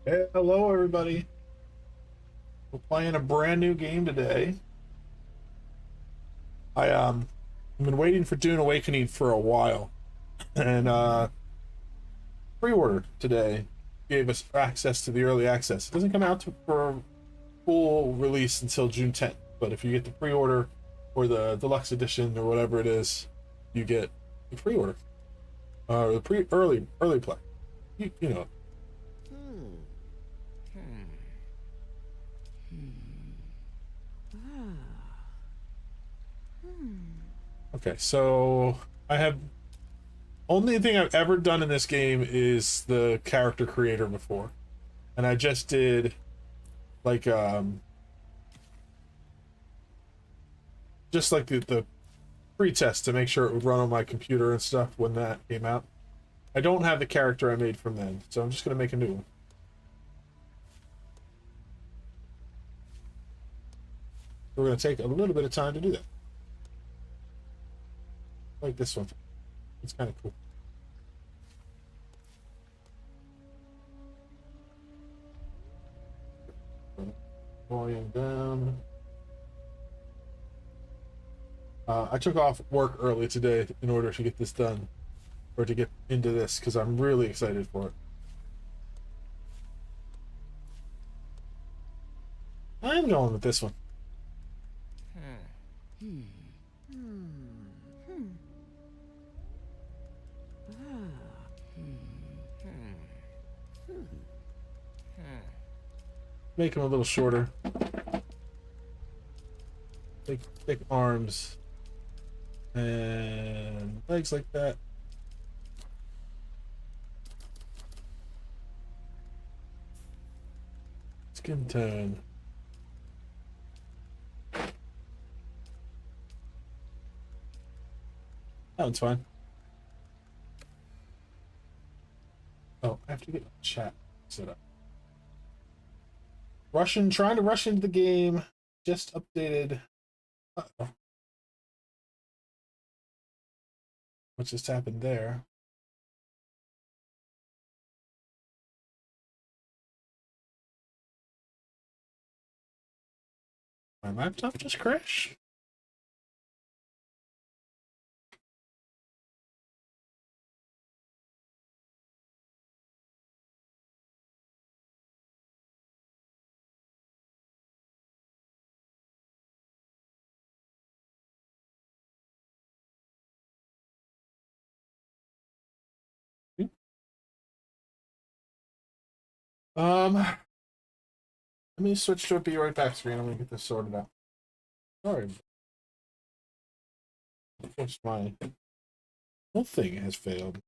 Hey, hello, everybody. We're playing a brand new game today. I've been waiting for Dune Awakening for a while, and pre-order today gave us access to the early access. It doesn't come out for full release until June 10th, but if you get the pre-order or the deluxe edition or whatever it is, you get the pre-order or the early play. You know. Okay, so I have only thing I've ever done in this game is the character creator before, and I just did like just like the pre-test to make sure it would run on my computer and stuff when that came out. I don't have the character I made from then, so I'm just gonna make a new one. We're gonna take a little bit of time to do that. Like this one, it's kind of cool. Volume down. I took off work early today in order to get this done, or to get into this, because I'm really excited for it. I'm going with this one. Make him a little shorter. Thick arms and legs like that. Skin tone. That one's fine. Oh, I have to get chat set up. Trying to rush into the game. Just updated. Uh-oh. What just happened there? My laptop just crashed? Let me switch to a be right back screen. I'm gonna get this sorted out. Sorry. Of course, my whole thing has failed.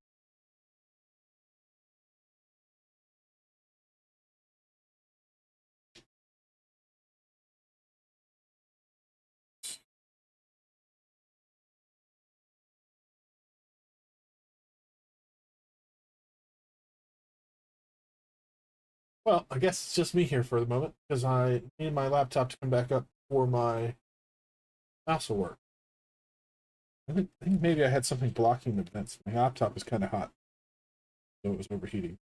Well, I guess it's just me here for the moment because I need my laptop to come back up for my mouse will work. I think maybe I had something blocking the vents. My laptop is kind of hot, so it was overheating.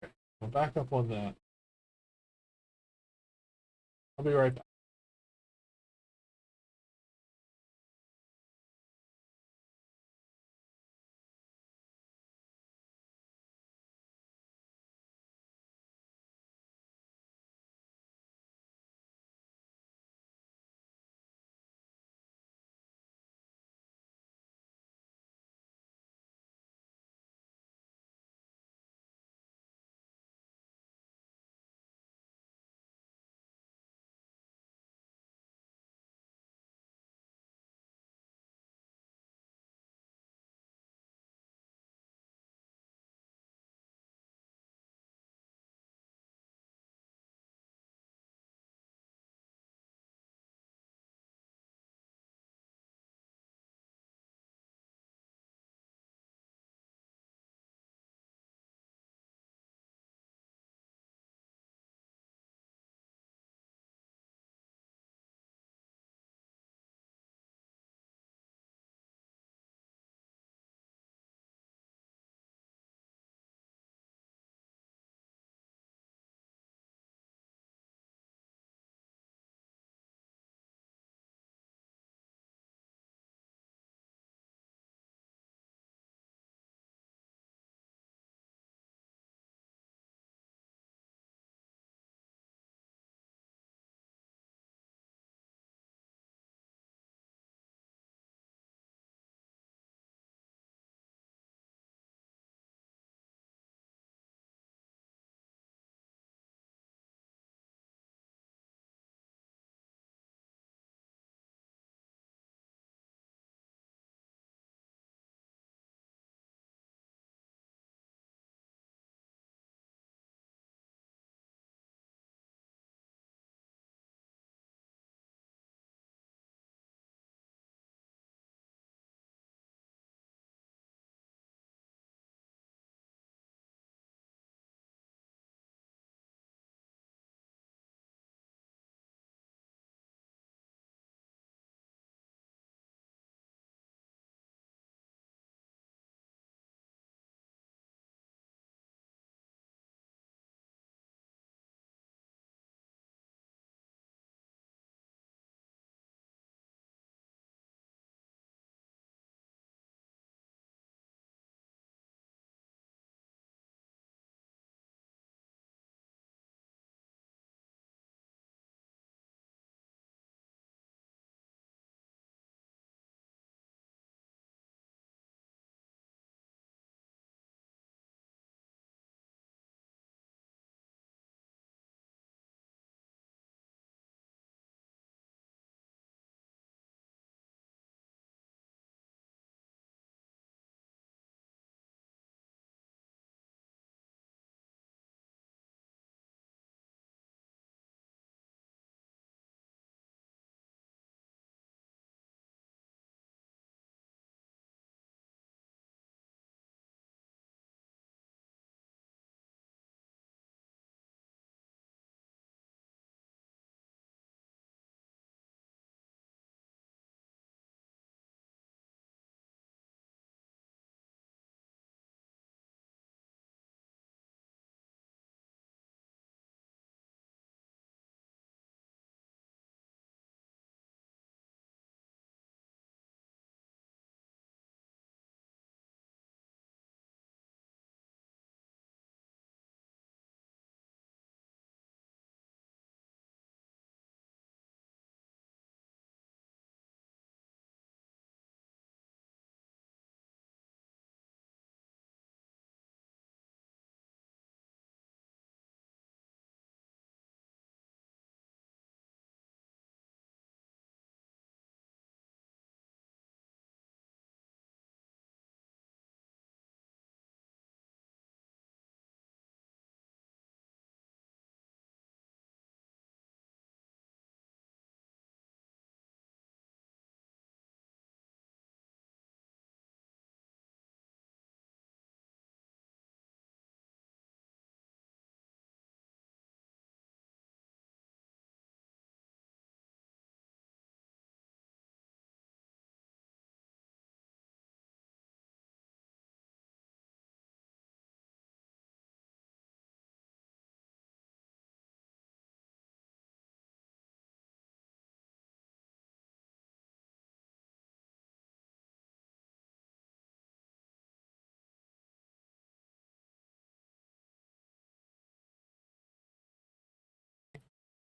Okay, I'll back up on that. I'll be right back.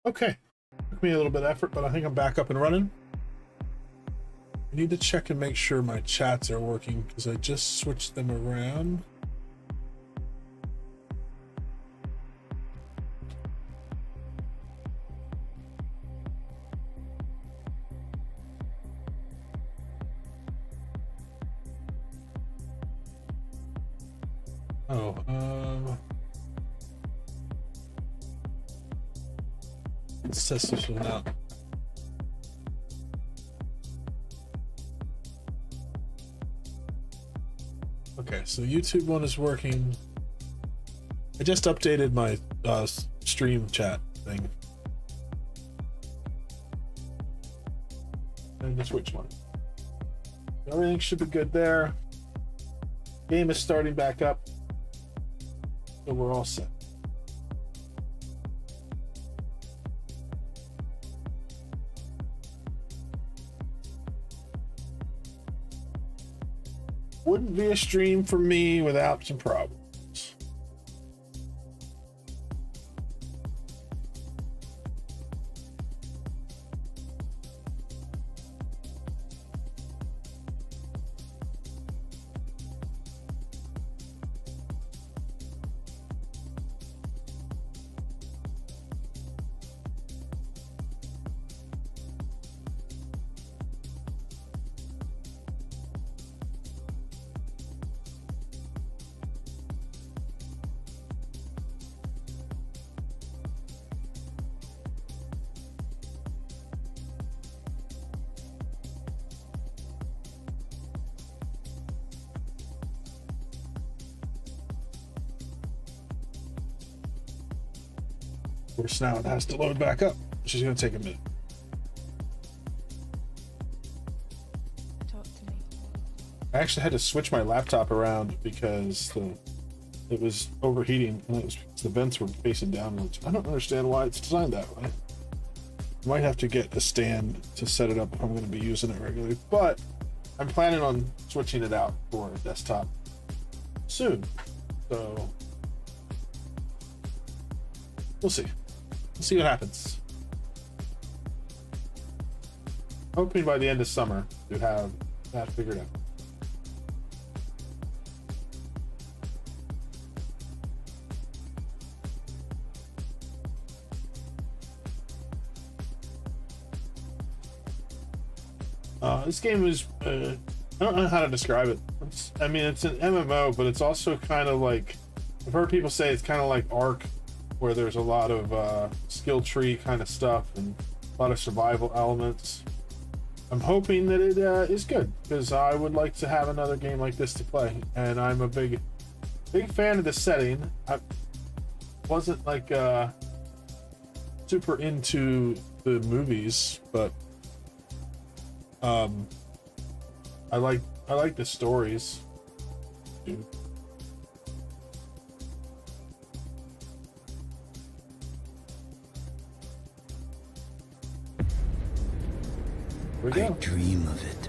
Okay. Took me a little bit of effort, but I think I'm back up and running. I need to check and make sure my chats are working because I just switched them around. Oh, let's test this one out. Okay, so YouTube one is working. I just updated my stream chat thing. And just which one? Everything should be good there. Game is starting back up. So we're all set. Wouldn't be a stream for me without some problems. Of course, now it has to load back up, which is going to take a minute. Talk to me. I actually had to switch my laptop around because it was overheating and the vents were facing downwards. I don't understand why it's designed that way. I might have to get a stand to set it up if I'm going to be using it regularly, but I'm planning on switching it out for a desktop soon. So we'll see. We'll see what happens. Hoping by the end of summer to have that figured out. This game is, I don't know how to describe it. I mean, it's an MMO, but it's also kind of like, I've heard people say it's kind of like Ark, where there's a lot of skill tree kind of stuff and a lot of survival elements. I'm hoping that it is good, because I would like to have another game like this to play, and I'm a big fan of the setting. I wasn't like super into the movies, but I like the stories. Dude. I dream of it,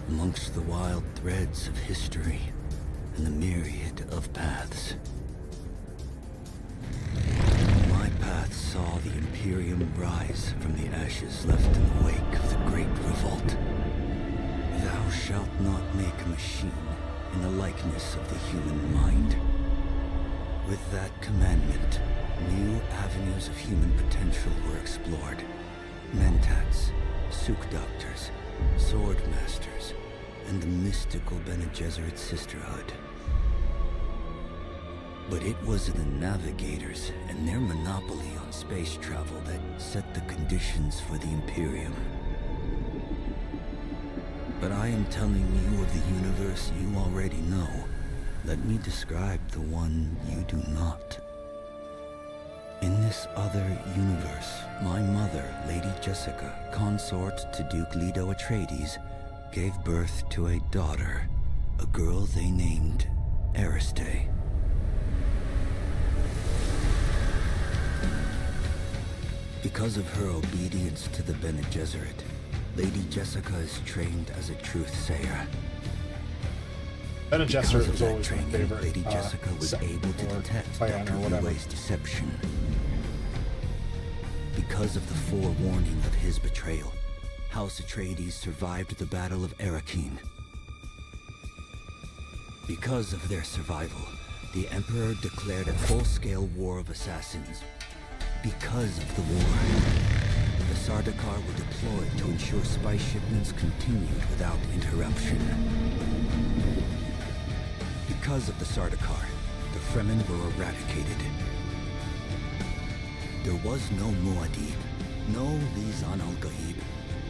amongst the wild threads of history and the myriad of paths. My path saw the Imperium rise from the ashes left in the wake of the Great Revolt. Thou shalt not make a machine in the likeness of the human mind. With that commandment, new avenues of human potential were explored. Mentats, Suk Doctors, Sword Masters, and the mystical Bene Gesserit Sisterhood. But it was the Navigators and their monopoly on space travel that set the conditions for the Imperium. But I am telling you of the universe you already know. Let me describe the one you do not. In this other universe, my mother, Lady Jessica, consort to Duke Leto Atreides, gave birth to a daughter, a girl they named Ariste. Because of her obedience to the Bene Gesserit, Lady Jessica is trained as a truth-sayer. Bene Gesserit was that always my training, favorite. Lady Jessica was able to detect plan Dr. or whatever. Uwe's deception. because of the forewarning of his betrayal. House Atreides survived the Battle of Arrakeen. Because of their survival, the Emperor declared a full-scale war of assassins. Because of the war, the Sardaukar were deployed to ensure spy shipments continued without interruption. Because of the Sardaukar, the Fremen were eradicated. There was no Muad'Dib, no Lisan al-Gaib,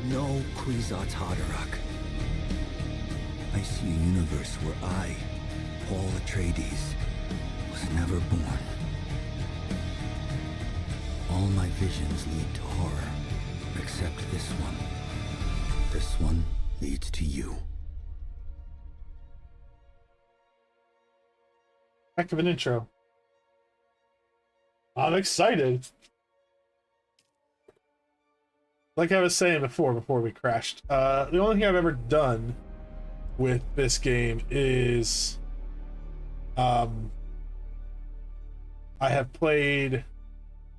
no Kwisatz Haderach. I see a universe where I, Paul Atreides, was never born. All my visions lead to horror, except this one. This one leads to you. Heck of an intro. I'm excited. Like I was saying before we crashed, the only thing I've ever done with this game is I have played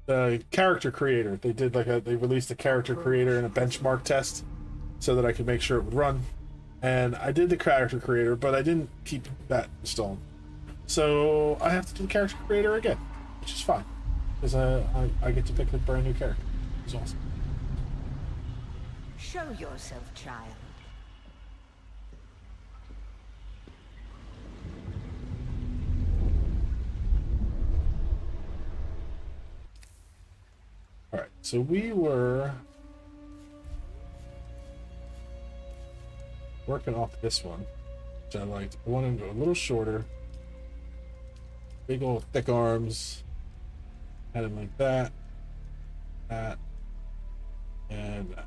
the character creator. They did they released a character creator and a benchmark test so that I could make sure it would run. And I did the character creator, but I didn't keep that installed. So I have to do the character creator again, which is fine. Because I get to pick a brand new character. It's awesome. Show yourself, child. Alright, so we were working off this one, which I liked. I wanted to go a little shorter. Big old thick arms. Had him like that. That. And that.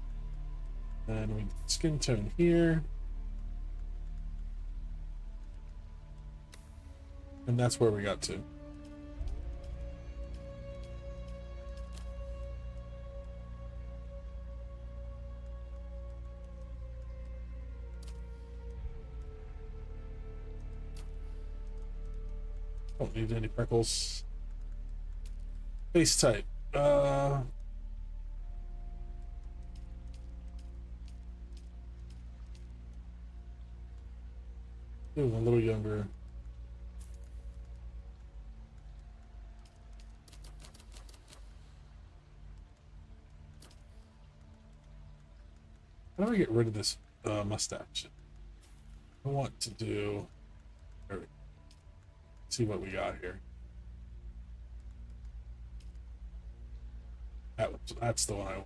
Then we skin tone here. And that's where we got to. Don't need any freckles. Face type. Ooh, a little younger. How do I get rid of this mustache? I want to do. There we go. See what we got here. That's the one I want.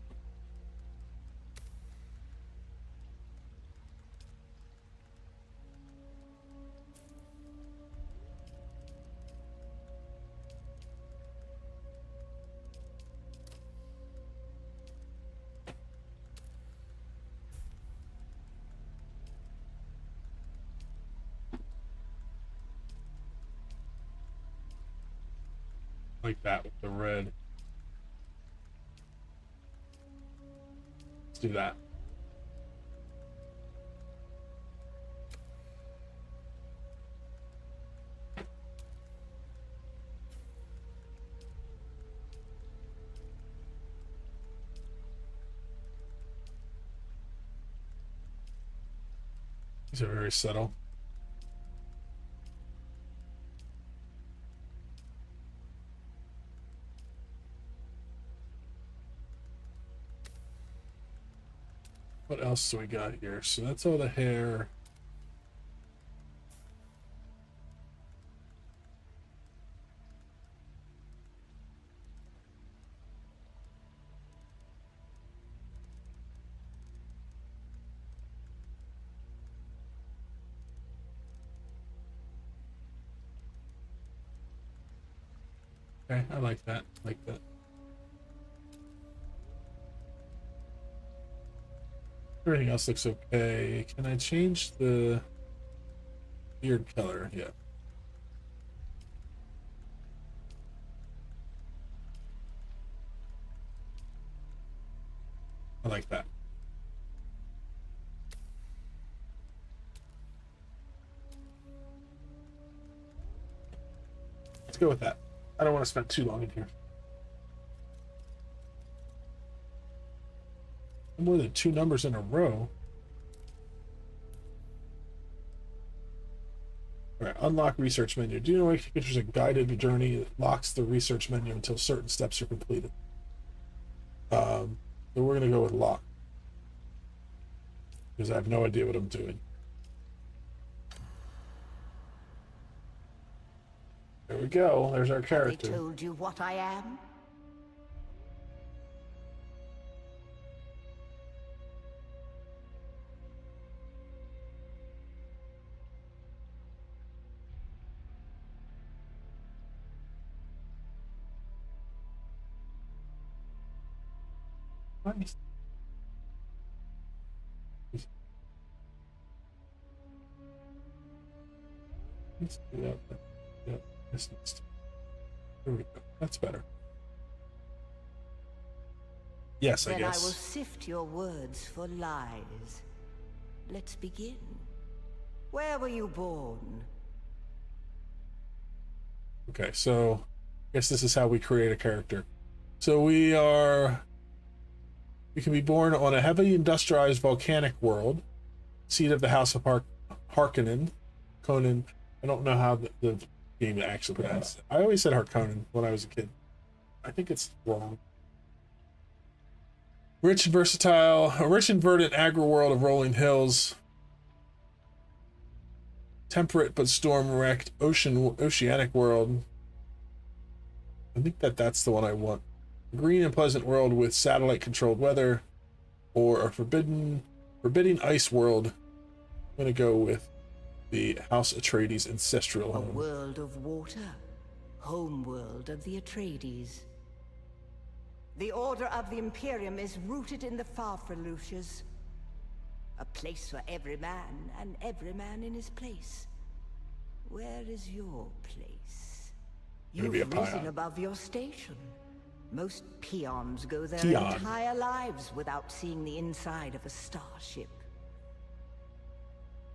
Like that with the red. Let's do that. These are very subtle. What else do we got here? So that's all the hair. Okay, I like that. Like that. Everything else looks okay. Can I change the beard color? Yeah. I like that. Let's go with that. I don't want to spend too long in here. more than 2 numbers in a row. All right, unlock research menu. Dune Awakening features a guided journey that locks the research menu until certain steps are completed. So we're gonna go with lock because I have no idea what I'm doing. There we go. There's our character. Have they told you what I am? Nice. Let's do that. Yeah, this needs to. There we go. That's better. Yes, I Then I will guess. sift your words for lies. Let's begin. Where were you born? Okay, so I guess this is how we create a character. So we can be born on a heavily industrialized volcanic world, seat of the House of Harkonnen. Conan. I don't know how the game actually pronounced it. I always said Harkonnen when I was a kid. I think it's wrong. Rich and versatile, a rich and verdant agri-world of rolling hills. Temperate but storm-wrecked oceanic world. I think that's the one I want. A green and pleasant world with satellite-controlled weather, or a forbidding ice world. I'm gonna go with the House Atreides ancestral A home. world of water. Home world of the Atreides. The Order of the Imperium is rooted in the Farfaluches. A place for every man, and every man in his place. Where is your place? Gonna be a You've risen peon. above your station. Most peons go their Peon. entire lives without seeing the inside of a starship.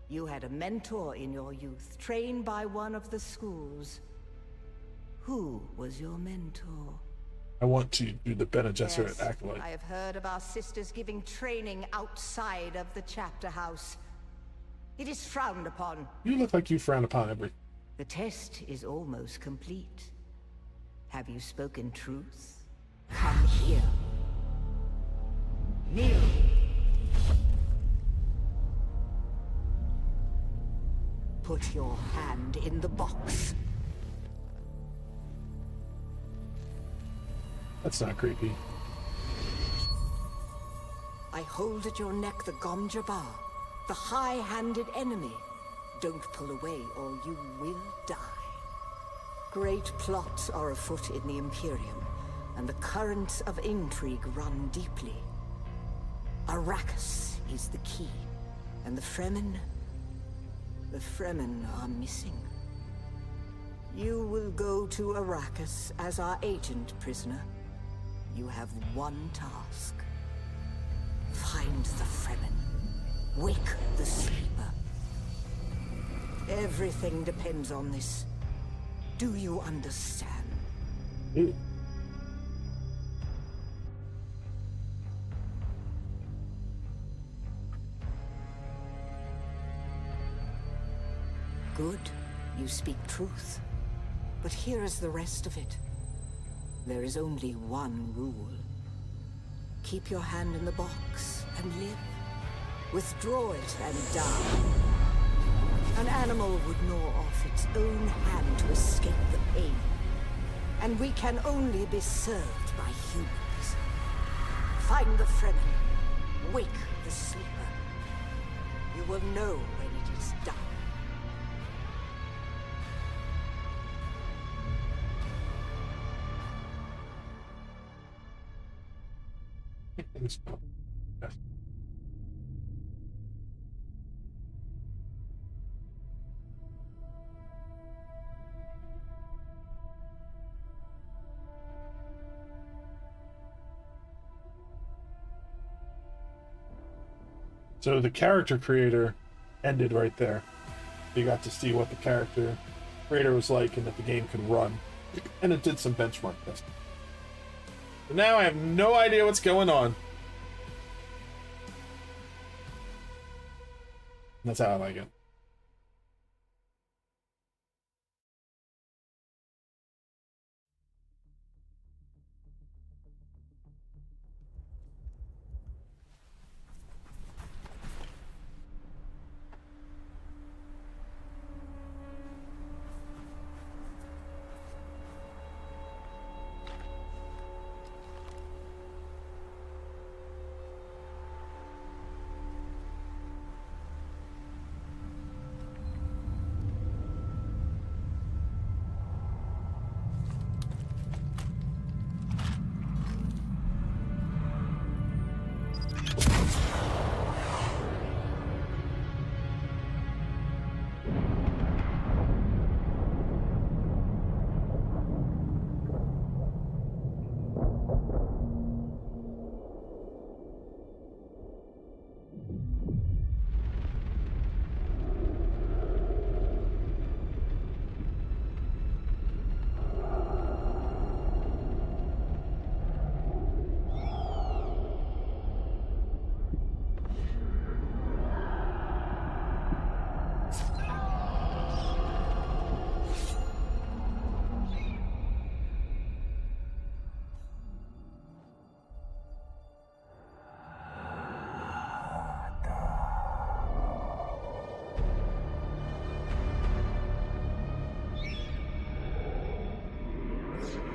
You had a mentor in your youth, trained by one of the schools. Who was your mentor? I want to do the Bene Gesserit Yes, acolyte. I have heard of our sisters giving training outside of the chapter house. It is frowned upon. You look like you frown upon everything. The test is almost complete. Have you spoken truth? Come here. Kneel. Put your hand in the box. That's not creepy. I hold at your neck the Gom Jabbar, the high-handed enemy. Don't pull away or you will die. Great plots are afoot in the Imperium, and the currents of intrigue run deeply. Arrakis is the key, and the Fremen are missing. You will go to Arrakis as our agent, prisoner. You have one task. Find the Fremen. Wake the sleeper. Everything depends on this. Do you understand? Ooh. Good. You speak truth. But here is the rest of it. There is only one rule. Keep your hand in the box and live. Withdraw it and die. An animal would gnaw off its own hand to escape the pain. And we can only be served by humans. Find the Fremen. Wake the sleeper. You will know when it is done. Yes. So the character creator ended right there. You got to see what the character creator was like and that the game could run. And it did some benchmark testing. But now I have no idea what's going on. That's how I like it.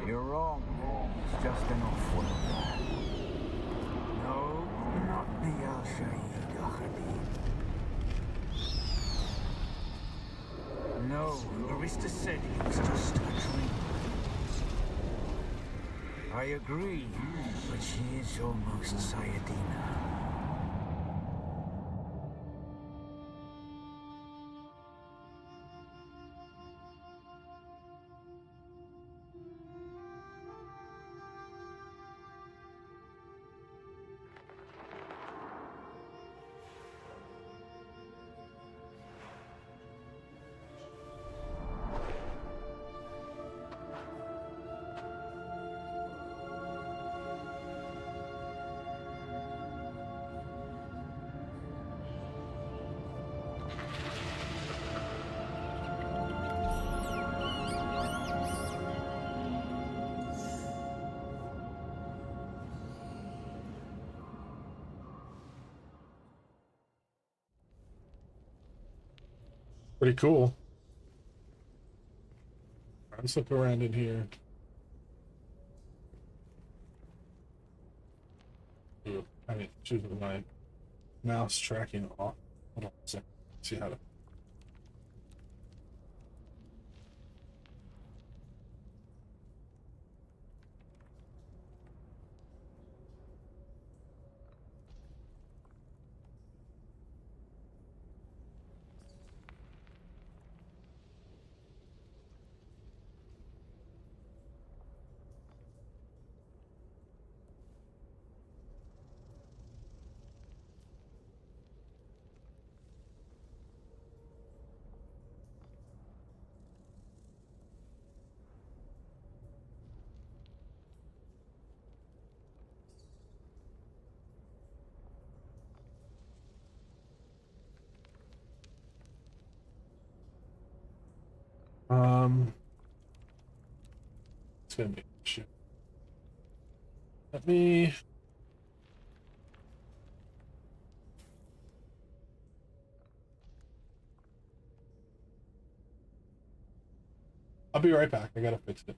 You're wrong. It's just an off-worlder. No, not the Al-Shaid Ahadin. No, Arista said it was just a dream. I agree, but she is almost Sayadina. Pretty cool. Let's look around in here. Ooh, I mean, choose my mouse tracking off. Hold on a second. See how to. It's gonna be an issue. Let me. I'll be right back. I gotta fix it.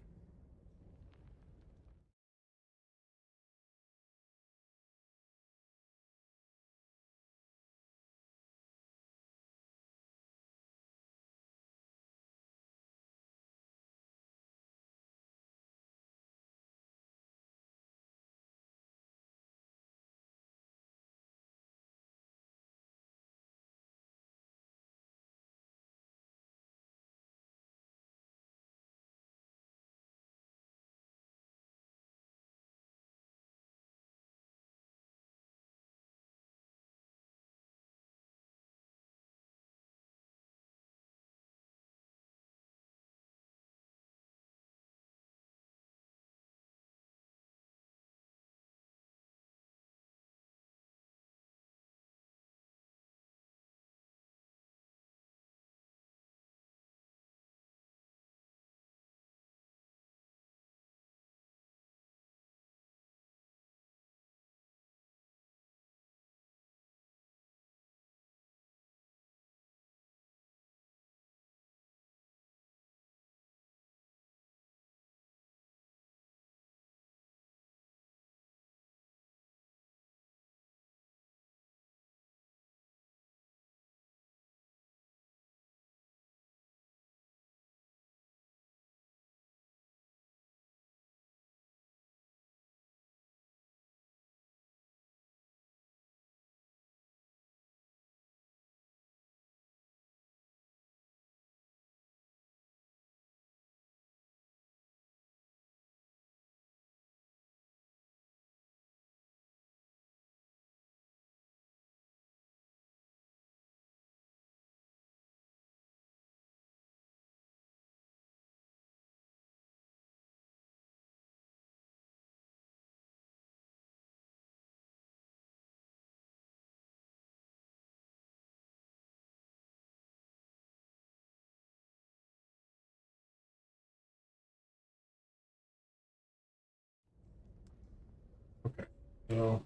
So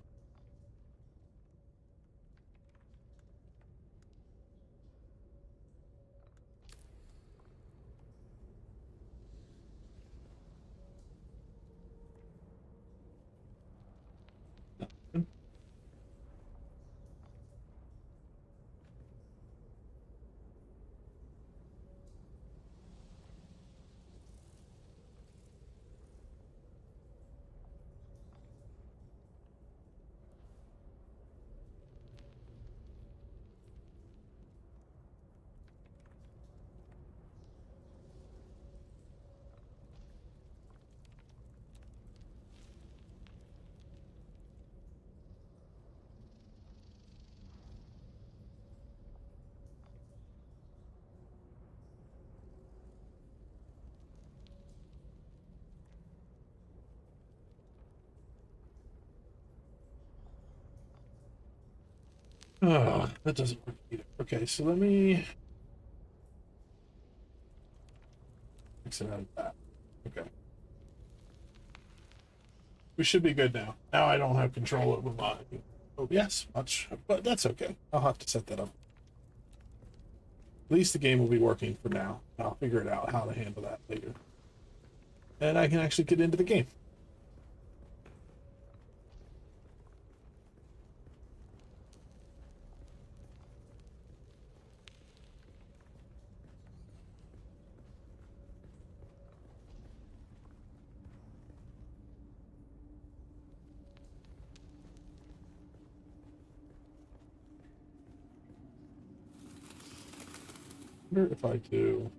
oh, that doesn't work either. Okay, so let me fix it out of that. Okay. We should be good now. Now I don't have control over my OBS much, but that's okay. I'll have to set that up. At least the game will be working for now. I'll figure it out how to handle that later. And I can actually get into the game. I wonder if I do.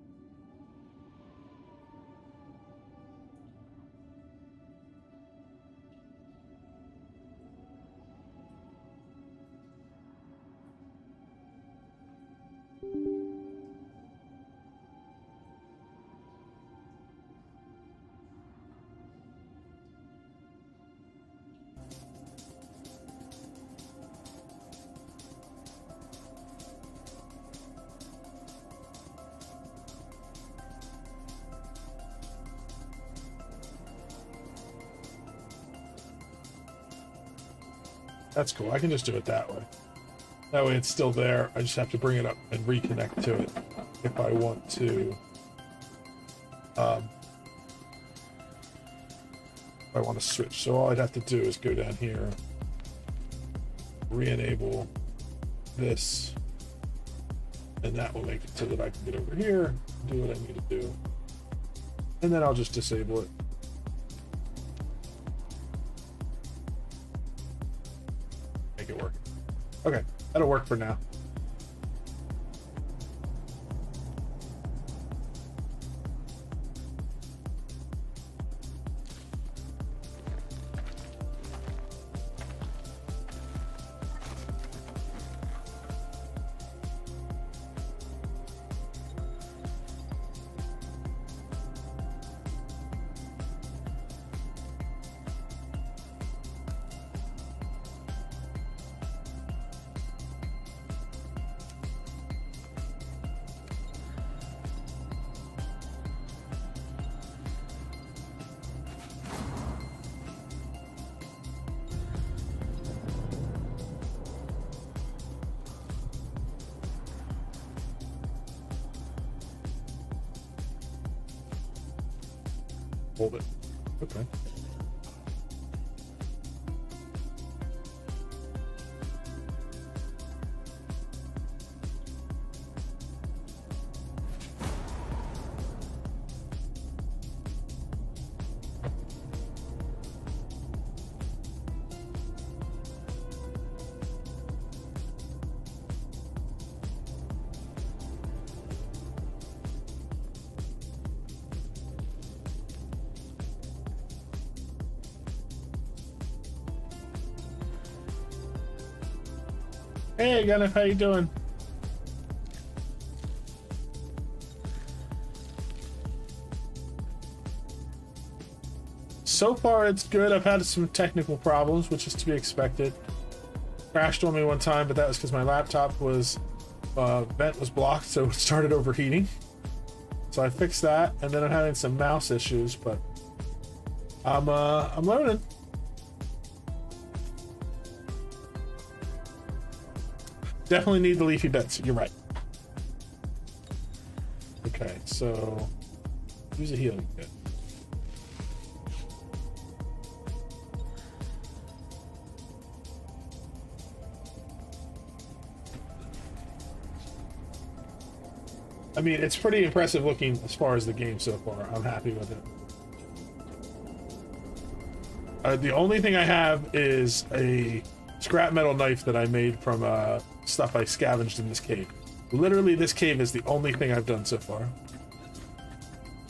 That's cool. I can just do it that way. That way it's still there. I just have to bring it up and reconnect to it if I want to. If I want to switch. So all I'd have to do is go down here, re-enable this, and that will make it so that I can get over here, do what I need to do, and then I'll just disable it. Make it work. Okay, that'll work for now. Hold it. Okay. Hey, Gunnif, how you doing? So far, it's good. I've had some technical problems, which is to be expected. Crashed on me one time, but that was because my laptop was vent was blocked, so it started overheating. So I fixed that, and then I'm having some mouse issues, but I'm learning. Definitely need the leafy bits. You're right. Okay, so use a healing bit. I mean, it's pretty impressive looking as far as the game so far. I'm happy with it. The only thing I have is a scrap metal knife that I made from stuff I scavenged in this cave. Literally, this cave is the only thing I've done so far.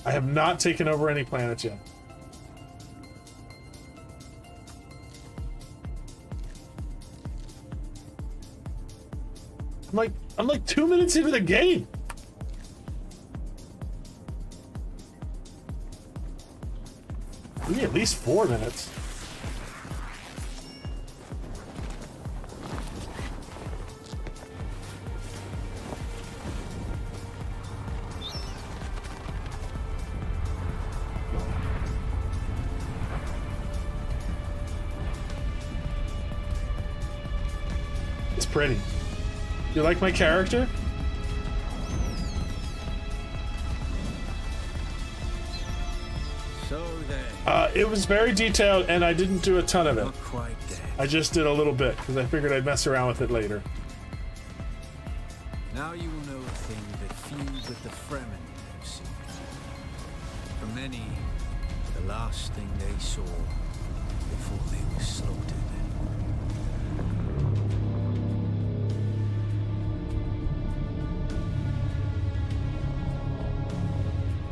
I have not taken over any planets yet. I'm like 2 minutes into the game. We need at least 4 minutes. It's pretty. You like my character? So then. It was very detailed, and I didn't do a ton of it. Not quite dead. I just did a little bit because I figured I'd mess around with it later. Now you will know a thing that few but the Fremen have seen. For many, the last thing they saw before they were slaughtered.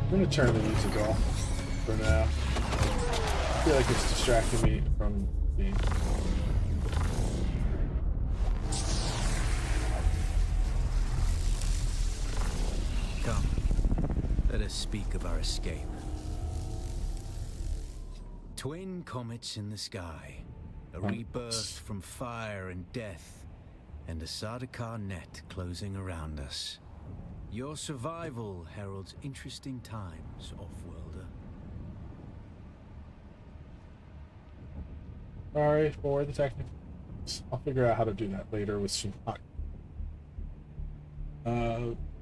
I'm gonna turn the music off for now. I feel like it's distracting me from the game. Come, let us speak of our escape. Twin comets in the sky, a rebirth from fire and death, and a Sardaukar net closing around us. Your survival heralds interesting times, off-worlder. Sorry for the technical. I'll figure out how to do that later with some time.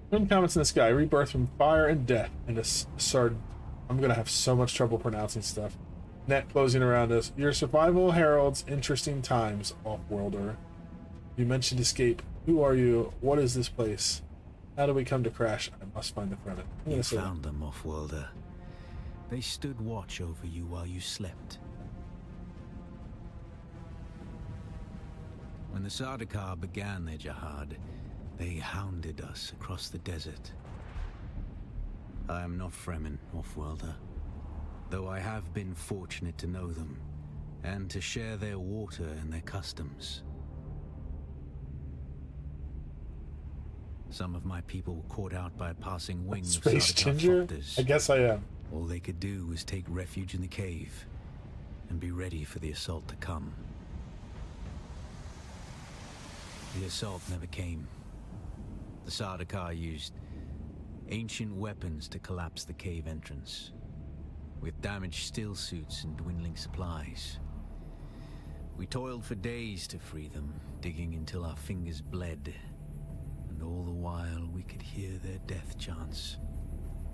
Twin comets in the sky, rebirth from fire and death, and a I'm gonna have so much trouble pronouncing stuff. Net closing around us. Your survival heralds interesting times, off-worlder. You mentioned escape. Who are you? What is this place? How do we come to crash? I must find the Fremen. You found them, off-worlder. They stood watch over you while you slept. When the Sardaukar began their jihad, they hounded us across the desert. I am not Fremen, off-worlder, though I have been fortunate to know them, and to share their water and their customs. Some of my people were caught out by a passing wing of Space Sardaukar Ginger? thopters. I guess I am. All they could do was take refuge in the cave and be ready for the assault to come. The assault never came. The Sardaukar used ancient weapons to collapse the cave entrance, with damaged steel suits and dwindling supplies. We toiled for days to free them, digging until our fingers bled. And all the while we could hear their death chants.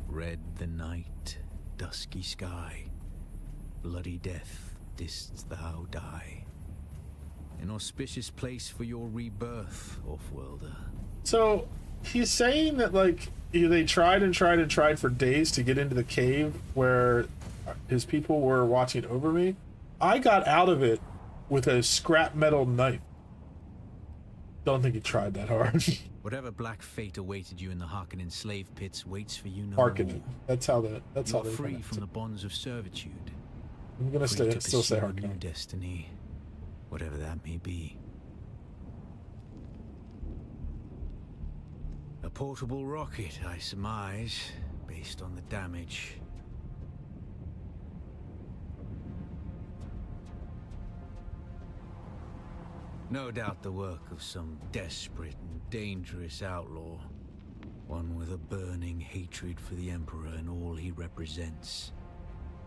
Red the night, dusky sky, bloody death, didst thou die. An auspicious place for your rebirth, off-worlder. So he's saying that like they tried and tried and tried for days to get into the cave where his people were watching over me. I got out of it with a scrap metal knife. Don't think he tried that hard. Whatever black fate awaited you in the Harkonnen slave pits waits for you no Harkonnen. more. That's how You are they free pronounce from it. the bonds of servitude. I'm gonna Free to still say pursue a new Harkonnen. destiny, whatever that may be. A portable rocket, I surmise, based on the damage. No doubt the work of some desperate and dangerous outlaw. One with a burning hatred for the Emperor and all he represents.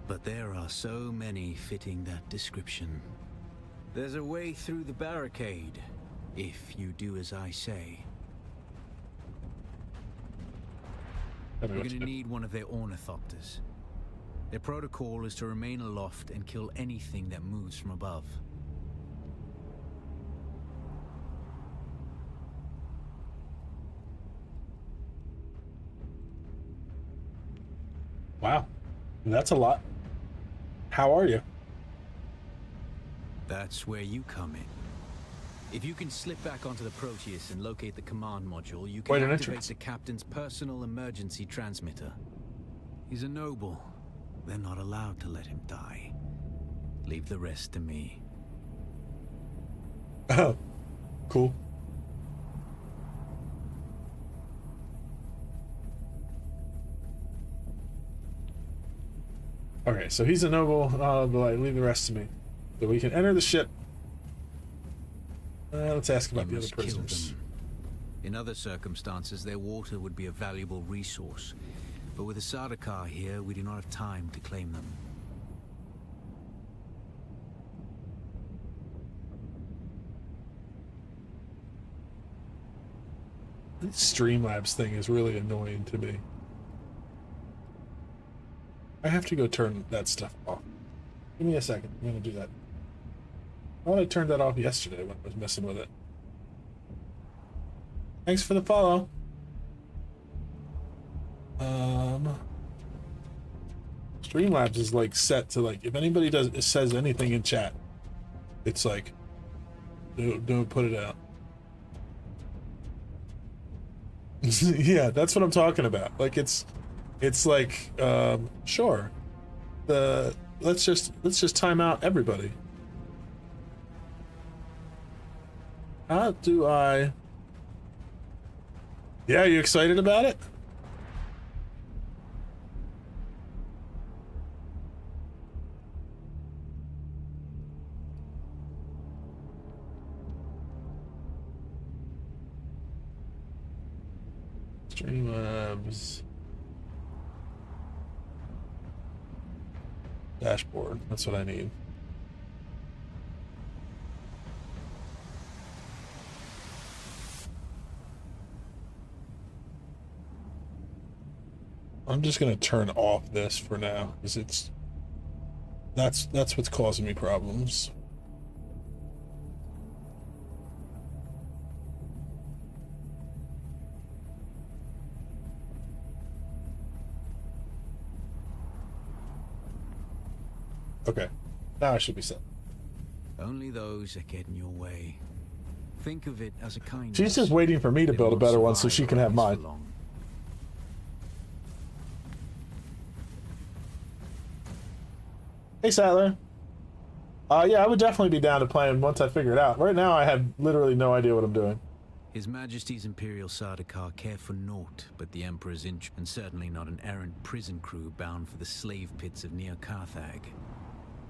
But there are so many fitting that description. There's a way through the barricade. If you do as I say. Tell me We're what going to to do. need one of their ornithopters. Their protocol is to remain aloft and kill anything that moves from above. Wow, that's a lot. How are you? That's where you come in. If you can slip back onto the Proteus and locate the command module, you can Wait, an activate entrance. the captain's personal emergency transmitter. He's a noble. They're not allowed to let him die. Leave the rest to me. Oh, cool. Okay, so he's a noble. But leave the rest to me. So we can enter the ship. Let's ask about You the other must kill prisoners. them. In other circumstances, their water would be a valuable resource. But with the Sardaukar here, we do not have time to claim them. This Streamlabs thing is really annoying to me. I have to go turn that stuff off. Give me a second. I'm gonna do that. I thought I turned that off yesterday when I was messing with it. Thanks for the follow. Streamlabs is like set to like if anybody says anything in chat, it's like don't put it out. Yeah, that's what I'm talking about. Like it's like sure. Let's just time out everybody. How do I? Yeah, you excited about it? Streamlabs dashboard. That's what I need. I'm just gonna turn off this for now because that's what's causing me problems. Okay, now I should be set. Only those that get in your way. Think of it as a kindness. She's just waiting for me to They build a won't better one so survive she can have this for mine. long. Hey, Sattler. Yeah, I would definitely be down to playing once I figure it out. Right now, I have literally no idea what I'm doing. His Majesty's Imperial Sardaukar care for naught but the Emperor's interest, and certainly not an errant prison crew bound for the slave pits of Neo Carthag.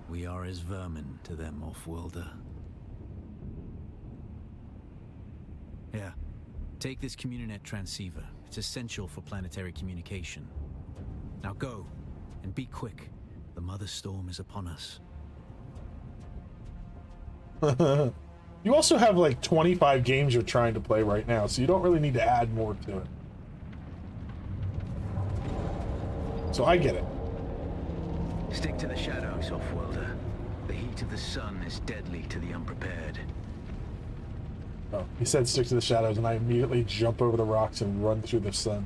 We are as vermin to them, off-worlder. Here, take this Communinet transceiver. It's essential for planetary communication. Now go, and be quick. The Mother Storm is upon us. You also have like 25 games you're trying to play right now, so you don't really need to add more to it. So I get it. Stick to the shadows, off-worlder. The heat of the sun is deadly to the unprepared. Oh, he said stick to the shadows, and I immediately jump over the rocks and run through the sun.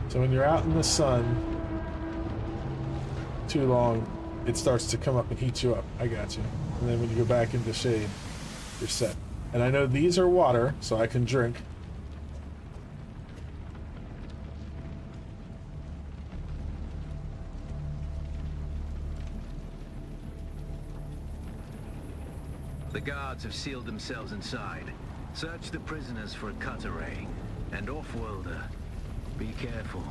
So when you're out in the sun too long, it starts to come up and heat you up. I got you. And then when you go back into shade, you're set. And I know these are water, so I can drink. The guards have sealed themselves inside. Search the prisoners for a cut array. And off-worlder, be careful.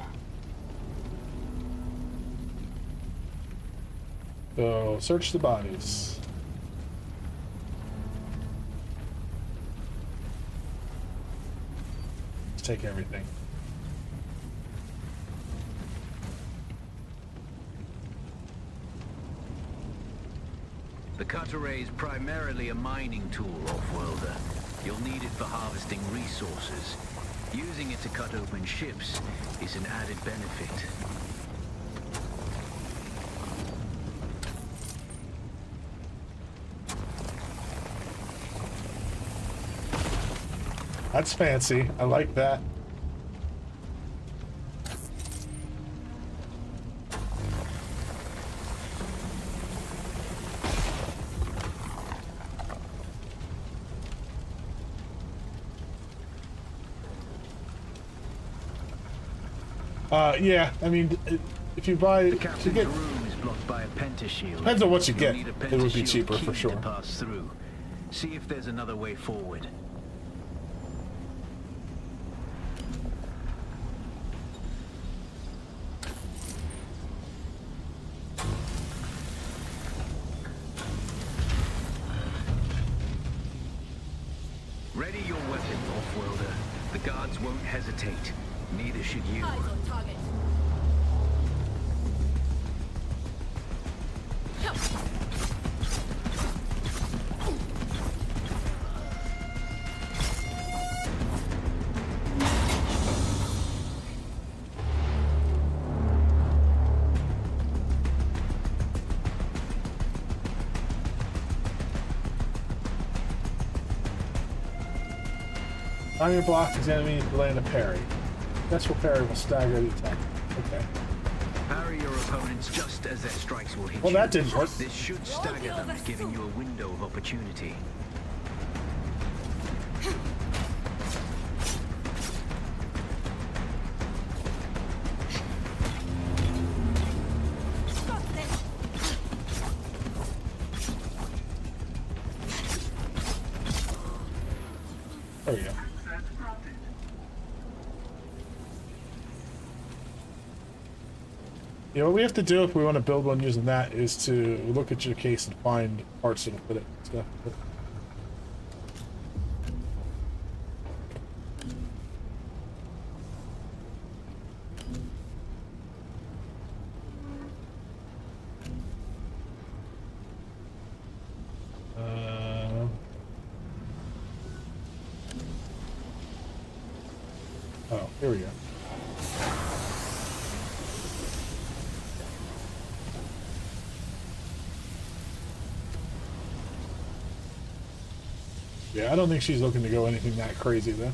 So search the bodies. just take everything. The cut array is primarily a mining tool, off-worlder. You'll need it for harvesting resources. Using it to cut open ships is an added benefit. That's fancy. I like that. Yeah, I mean, if you buy, The to captain's get, room is blocked by a pentashield. depends on what you You'll get. need a It would be pentashield cheaper for key sure. to pass through. See if there's another way forward. Ready your weapon, off-worlder. The guards won't hesitate. Neither should you. Eyes on target. On your block is enemy to land a parry. Successful parry will stagger the attack. Okay. Parry your opponents just as their strikes will hit Well, you. that didn't work. This should stagger them, giving you a window of opportunity. There we go. Yeah, what we have to do if we want to build one using that is to look at your case and find parts that'll fit it and stuff. Oh, here we go. Yeah, I don't think she's looking to go anything that crazy though.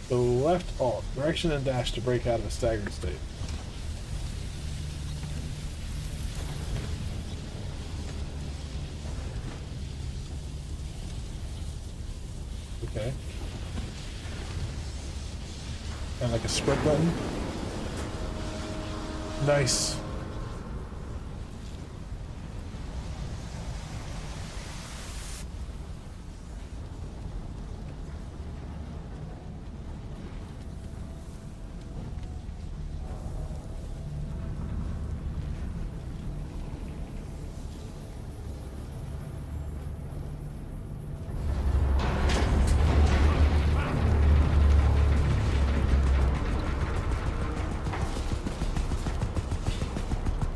The left alt, direction and dash to break out of a staggered state. Okay. Kind of like a sprint button. Nice.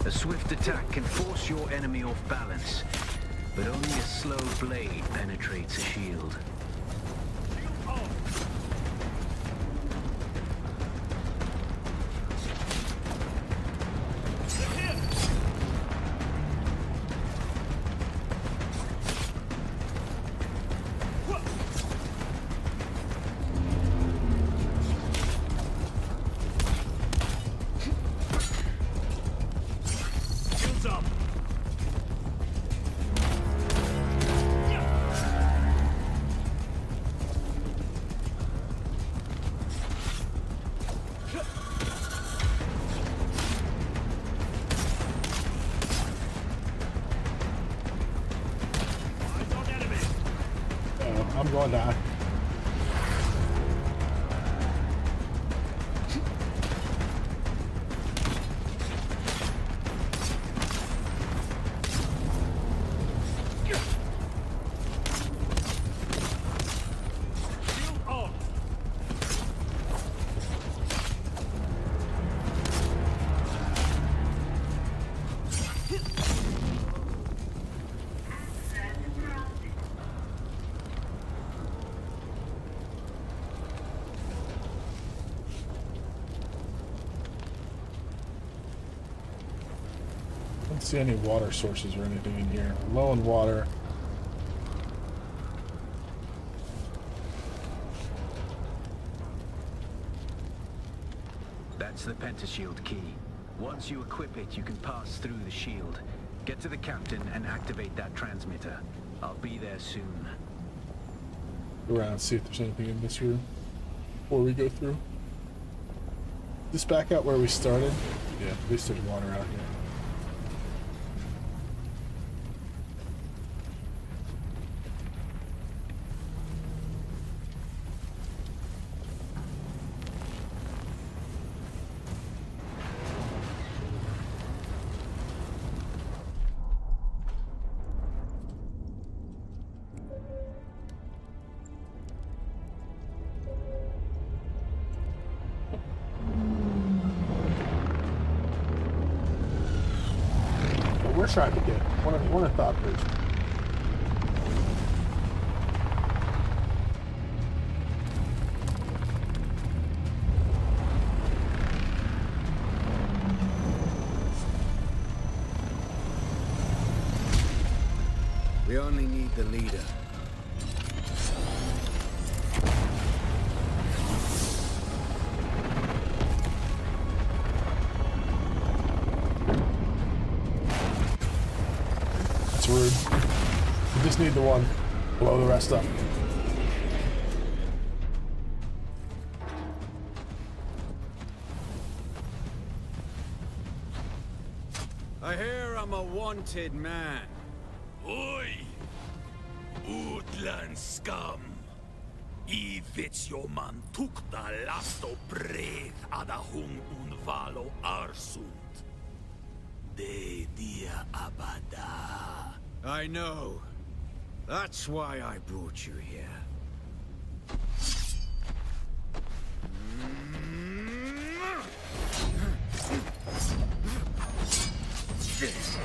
A swift attack can force your enemy off balance, but only a slow blade penetrates a shield. I'm going to die. See any water sources or anything in here? We're low on water. That's the pentashield key. Once you equip it, you can pass through the shield. Get to the captain and activate that transmitter. I'll be there soon. Go around and see if there's anything in this room before we go through. Just back out where we started. Yeah, at least there's water out here. We're trying to get one of thought first. We only need the leader. That's rude. We just need the one. Blow the rest up. I hear I'm a wanted man. Oi! Utland scum! I man tukta lasto breath ada hung unvalo arsund. De dia abada. I know. That's why I brought you here. Stitch.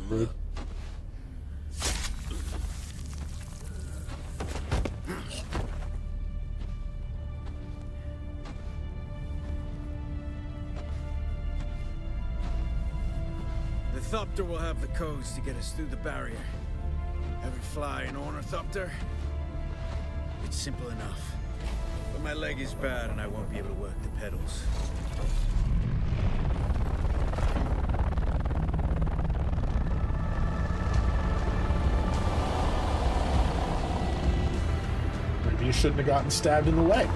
Rude. The Thopter will have the codes to get us through the barrier. Have it fly an Ornithopter? It's simple enough. But my leg is bad and I won't be able to work the pedals. Maybe you shouldn't have gotten stabbed in the leg.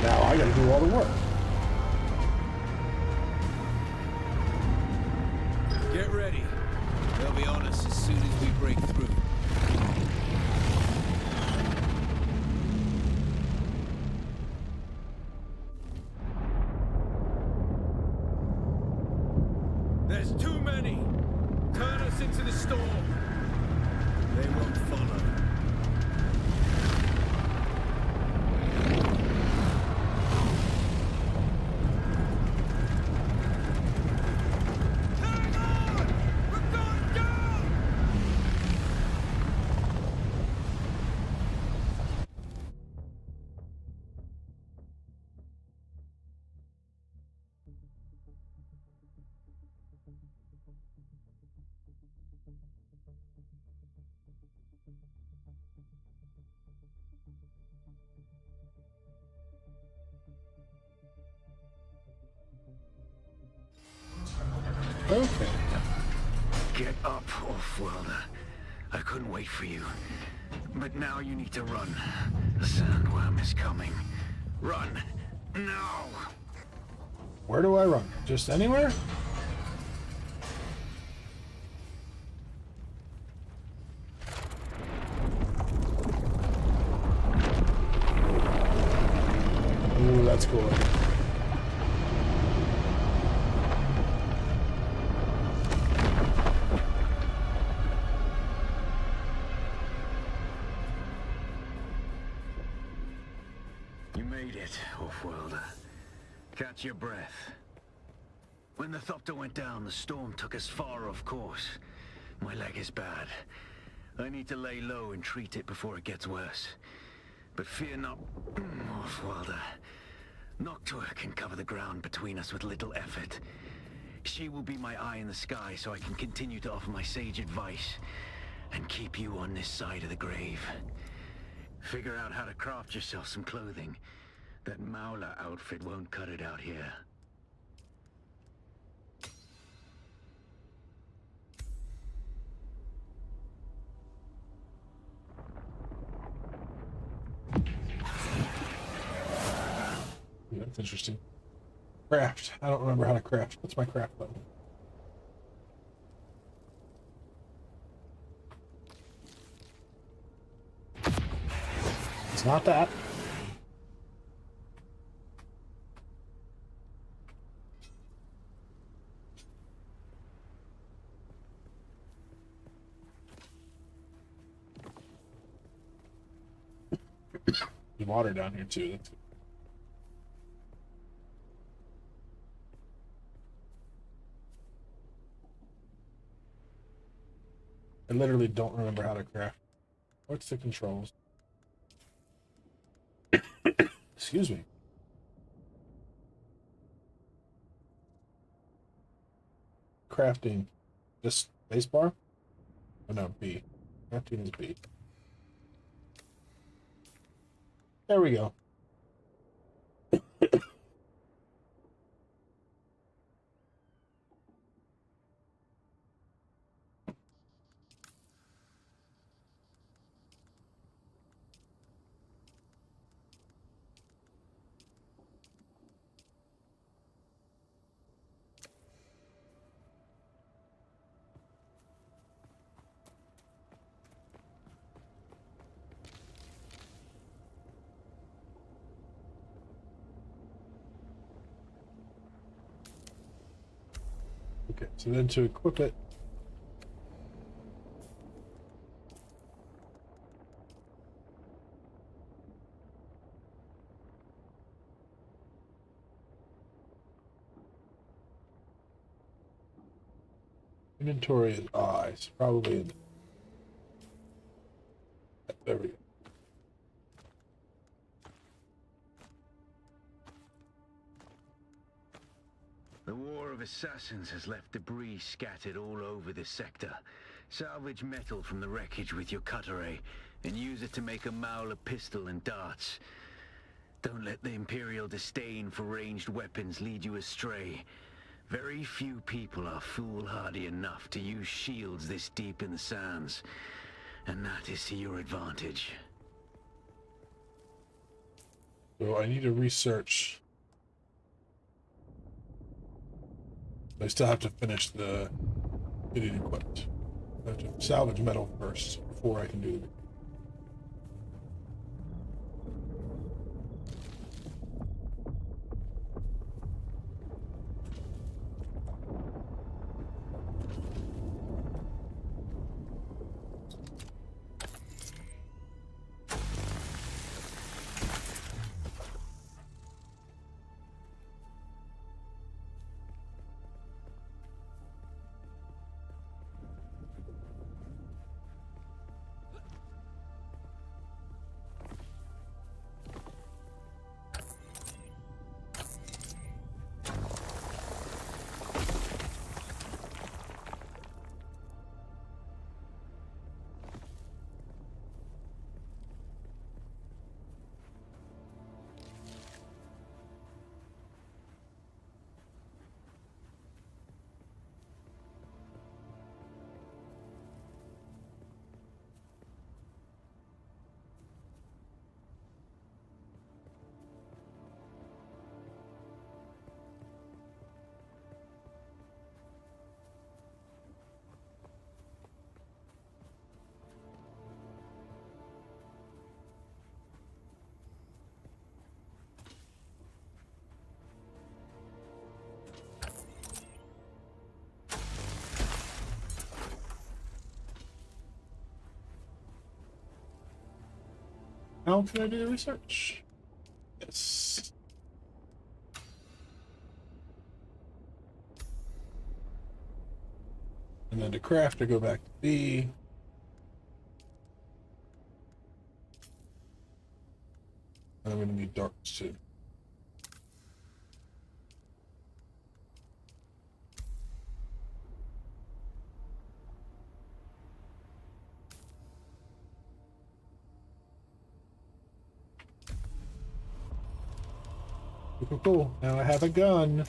Now I gotta do all the work. Get ready. They'll be on us as soon as we break through. There's too many! Turn us into the storm! They won't follow. Hang on! We're going down! Okay. Get up, Off-Worlder. I couldn't wait for you. But now you need to run. The sandworm is coming. Run! Now! Where do I run? Just anywhere? Ooh, that's cool. You made it. it, Off-worlder. Catch your breath. When the Thopter went down, the storm took us far off course. My leg is bad. I need to lay low and treat it before it gets worse. But fear not, Off-worlder. Noctua can cover the ground between us with little effort. She will be my eye in the sky so I can continue to offer my sage advice and keep you on this side of the grave. Figure out how to craft yourself some clothing. That Maula outfit won't cut it out here. Yeah, that's interesting. Craft. I don't remember how to craft. What's my craft level? It's not that. There's water down here too. That's good. I literally don't remember how to craft. What's the controls? Excuse me. Crafting. Just spacebar? Oh no, B. Crafting is B. There we go. Okay, so then to equip it, inventory is it's probably in. There we go. The War of Assassins has left debris scattered all over this sector. Salvage metal from the wreckage with your cutter and use it to make a Maula pistol and darts. Don't let the Imperial disdain for ranged weapons lead you astray. Very few people are foolhardy enough to use shields this deep in the sands, and that is to your advantage. So I need to research. I still have to finish the getting equipped. I have to salvage metal first before I can do it. How can I do the research? Yes. And then to craft, I go back to B. And I'm going to need darts too. Cool. Now I have a gun.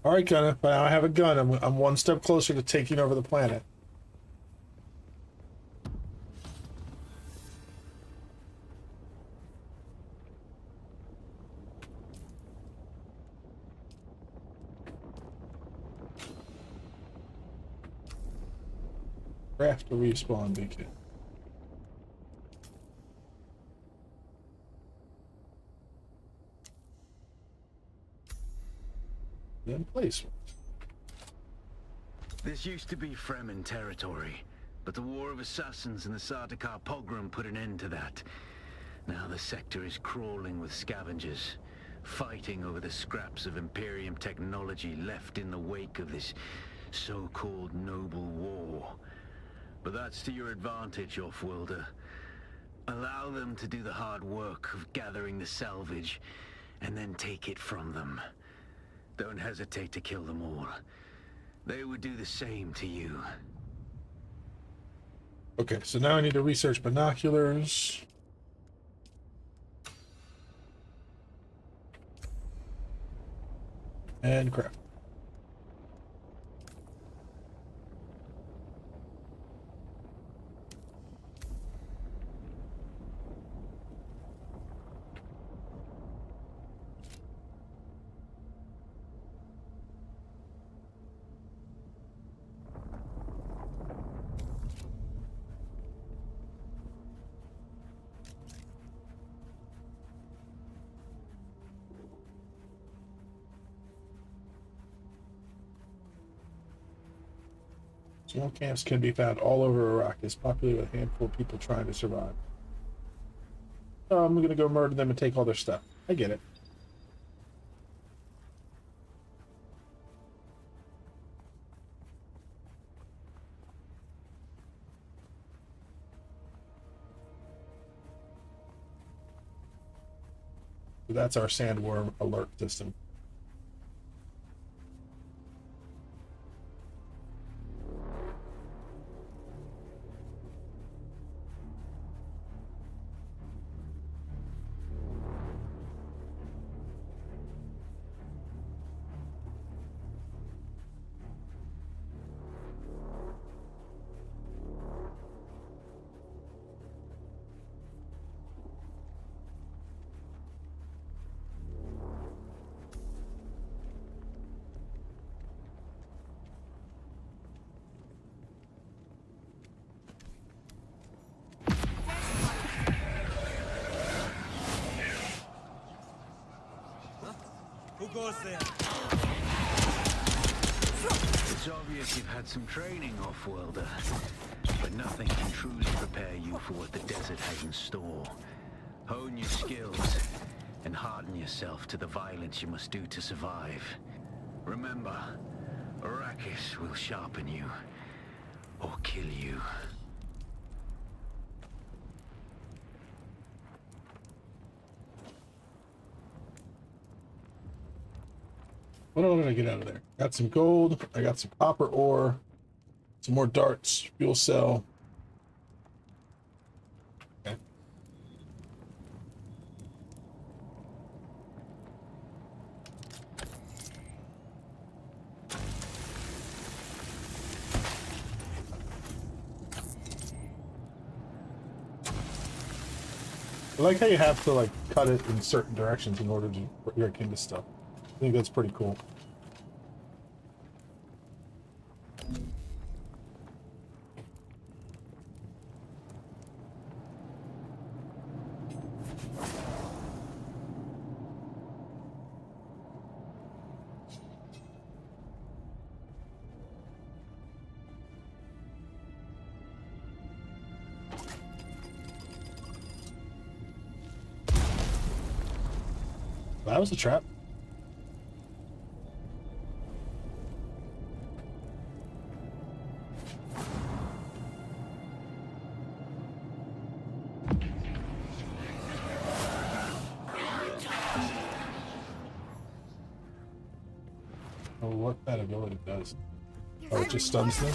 All right, gunner. But now I have a gun. I'm one step closer to taking over the planet. Craft a respawn beacon. Then place one. This used to be Fremen territory, but the War of Assassins and the Sardaukar pogrom put an end to that. Now the sector is crawling with scavengers, fighting over the scraps of Imperium technology left in the wake of this so-called noble war. But that's to your advantage, Offworlder. Allow them to do the hard work of gathering the salvage, and then take it from them. Don't hesitate to kill them all. They would do the same to you. Okay, so now I need to research binoculars. And craft. Small camps can be found all over Iraq. It's populated with a handful of people trying to survive. Oh, I'm gonna go murder them and take all their stuff. I get it. So that's our sandworm alert system. Who goes there? It's obvious you've had some training, Offworlder, but nothing can truly prepare you for what the desert has in store. Hone your skills and harden yourself to the violence you must do to survive. Remember, Arrakis will sharpen you or kill you. What am I gonna get out of there? Got some gold. I got some copper ore. Some more darts. Fuel cell. Okay. I like how you have to like cut it in certain directions in order to break into stuff. I think that's pretty cool. That was a trap. what that ability does. Oh, it just stuns them?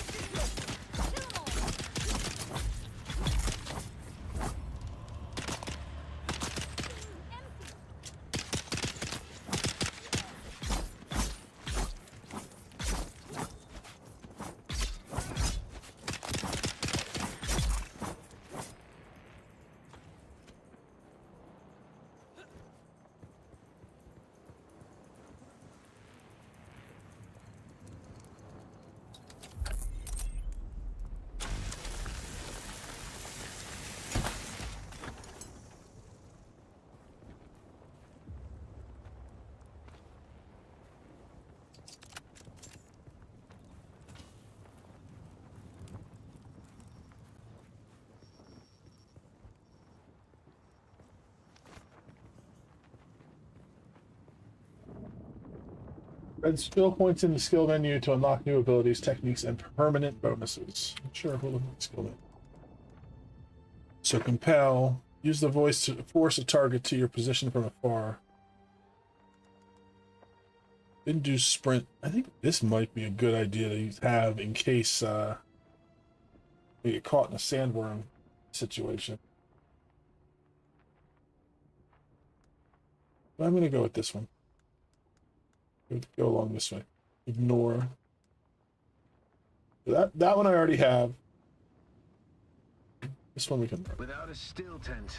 Red skill points in the skill menu to unlock new abilities, techniques, and permanent bonuses. Sure, we'll look at the skill menu. So compel. Use the voice to force a target to your position from afar. Induce sprint. I think this might be a good idea to have in case we get caught in a sandworm situation. But I'm going to go with this one. Go along this way. Ignore. That one I already have. This one we can. Without a still tent,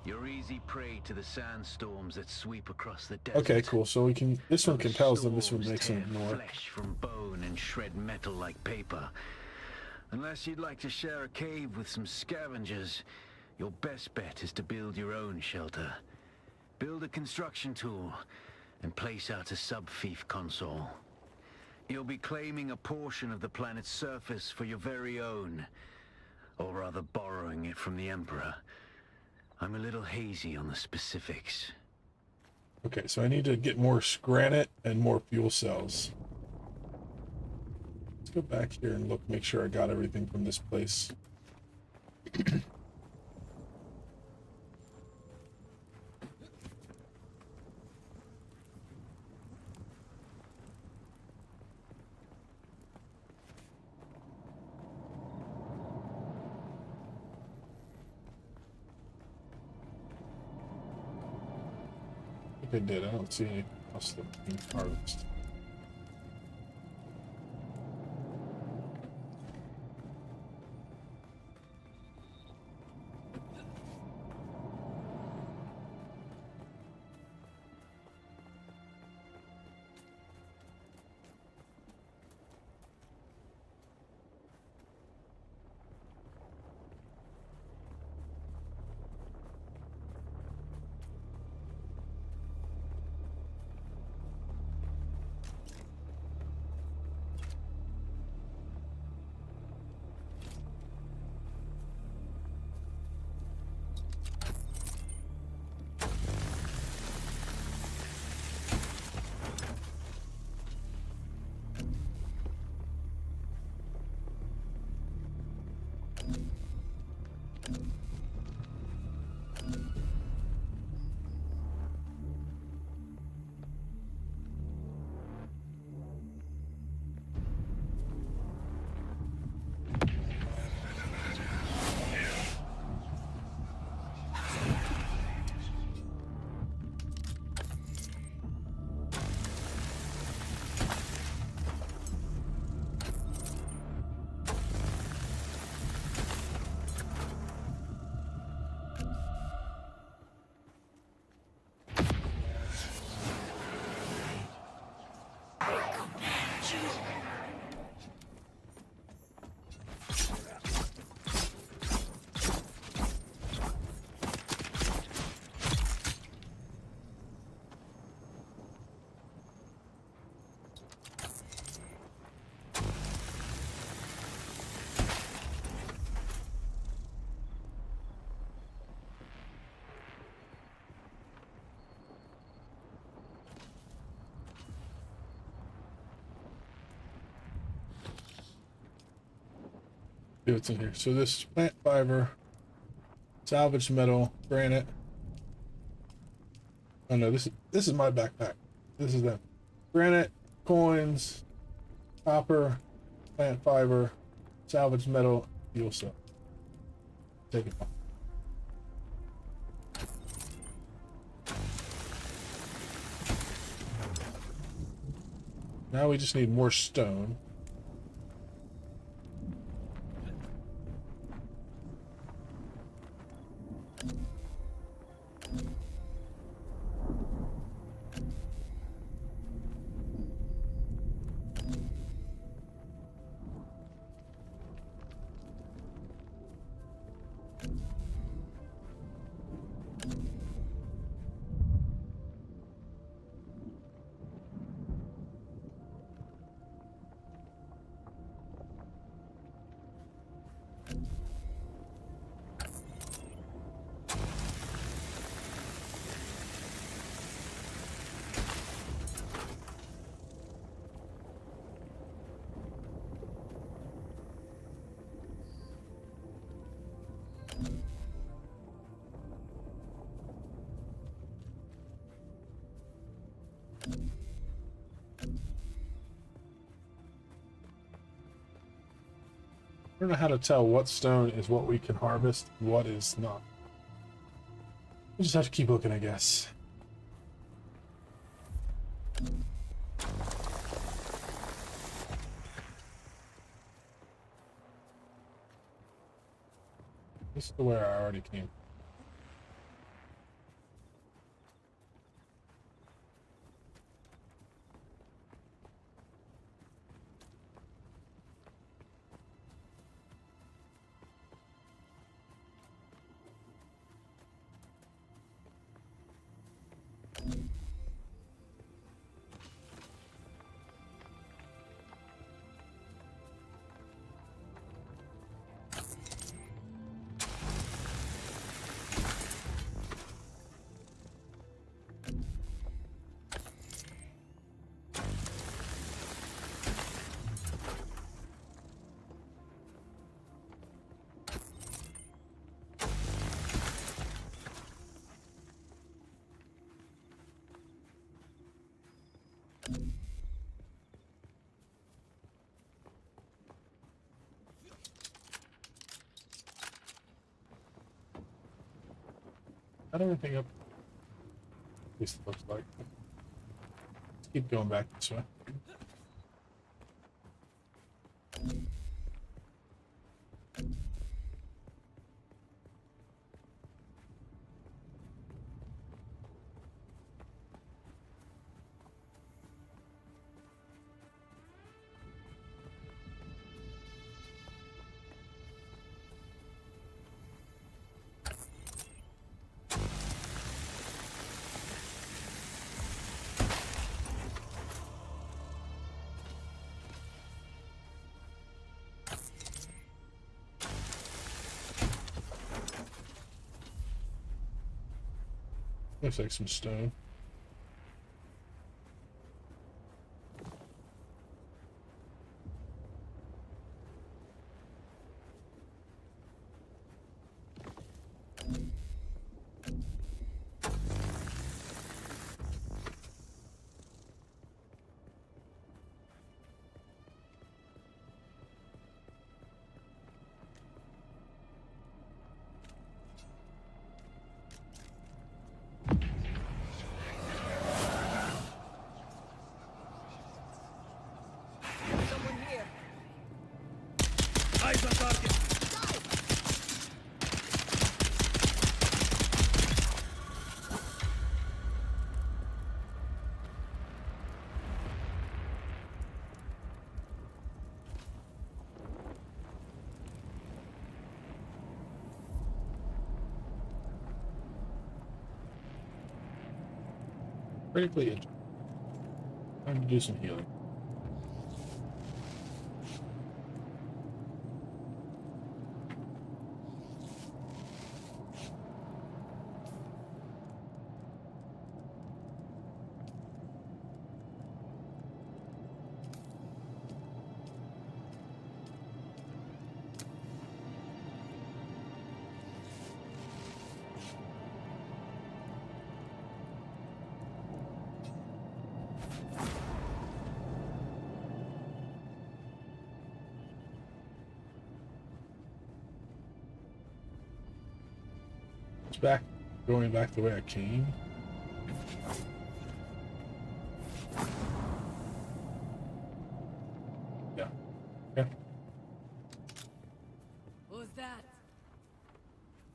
you're easy prey to the sandstorms that sweep across the desert. Okay, cool. So we can. This one compels them. This one makes them ignore. Flesh from bone and shred metal like paper. Unless you'd like to share a cave with some scavengers, your best bet is to build your own shelter. Build a construction tool and place out a sub-fief console. You'll be claiming a portion of the planet's surface for your very own, or rather borrowing it from the Emperor. I'm a little hazy on the specifics. Okay, so I need to get more granite and more fuel cells. Let's go back here and look, make sure I got everything from this place. I think I did. I don't see anything else that we can harvest. See what's in here. So this plant fiber, salvaged metal, granite. Oh no, this is my backpack. This is them. Granite, coins, Copper, plant fiber, salvage metal, fuel cell. Take it off. Now we just need more stone. I don't know how to tell what stone is what we can harvest, what is not. We just have to keep looking, I guess. This is where I already came. Got everything up. At least it looks like. Let's keep going back this way. Looks like some stone. Eyes on target. Critically injured. Time to do some healing. It's back, going back the way I came. Yeah. Yeah. Who's that?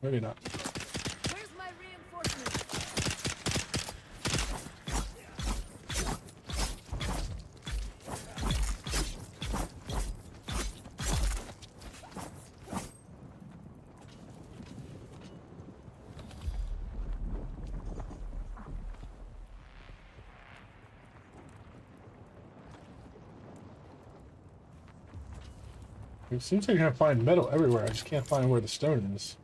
Maybe not. Where's my reinforcement? It seems like you're gonna find metal everywhere. I just can't find where the stone is.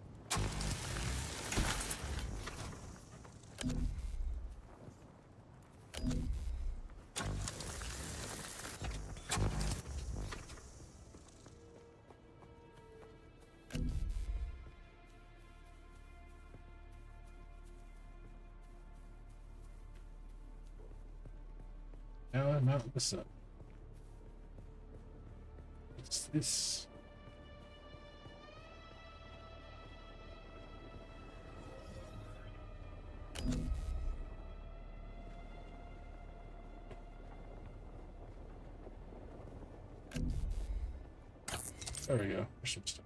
Now I'm out in the sun. What's this? There we go. There's some stuff.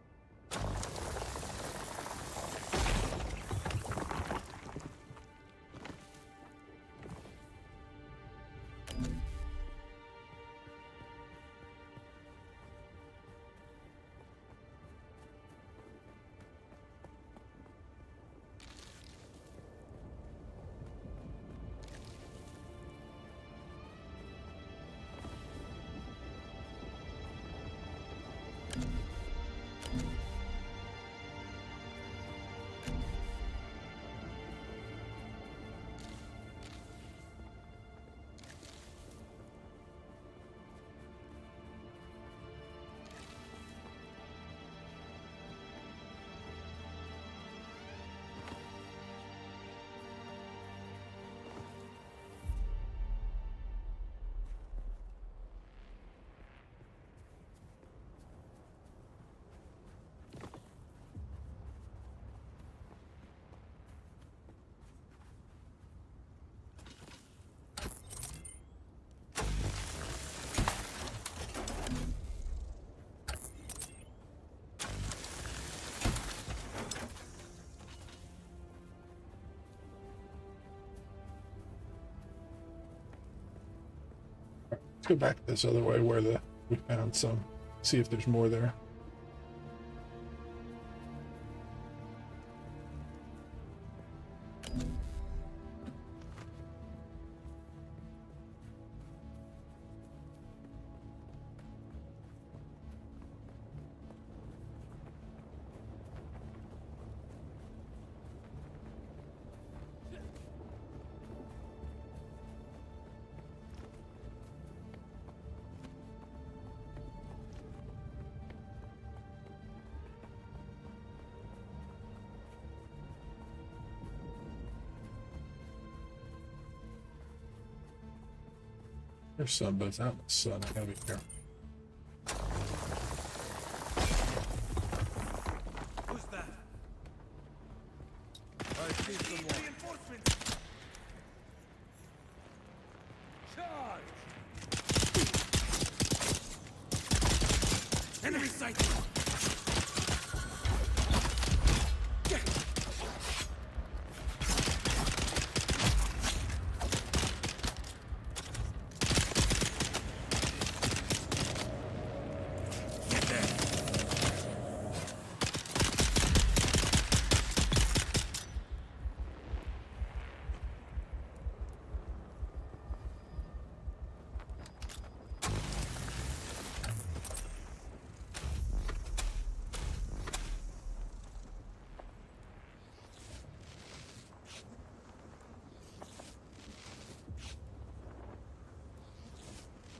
Let's go back this other way where we found some. See if there's more there. There's some, but it's out in the sun. I gotta be careful. Who's that? I see someone. Reinforcements! Charge! Enemy sighted!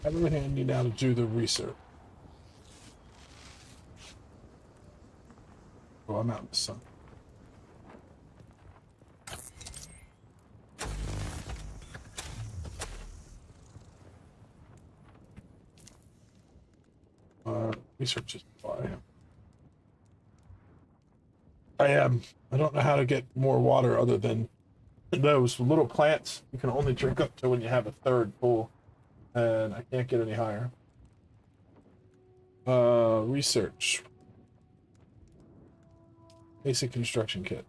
I have everything I need now to do the research. Oh, I'm out in the sun. Research is fine. I am. I don't know how to get more water other than those little plants. You can only drink up to when you have a third full, and I can't get any higher. Research. Basic construction kit.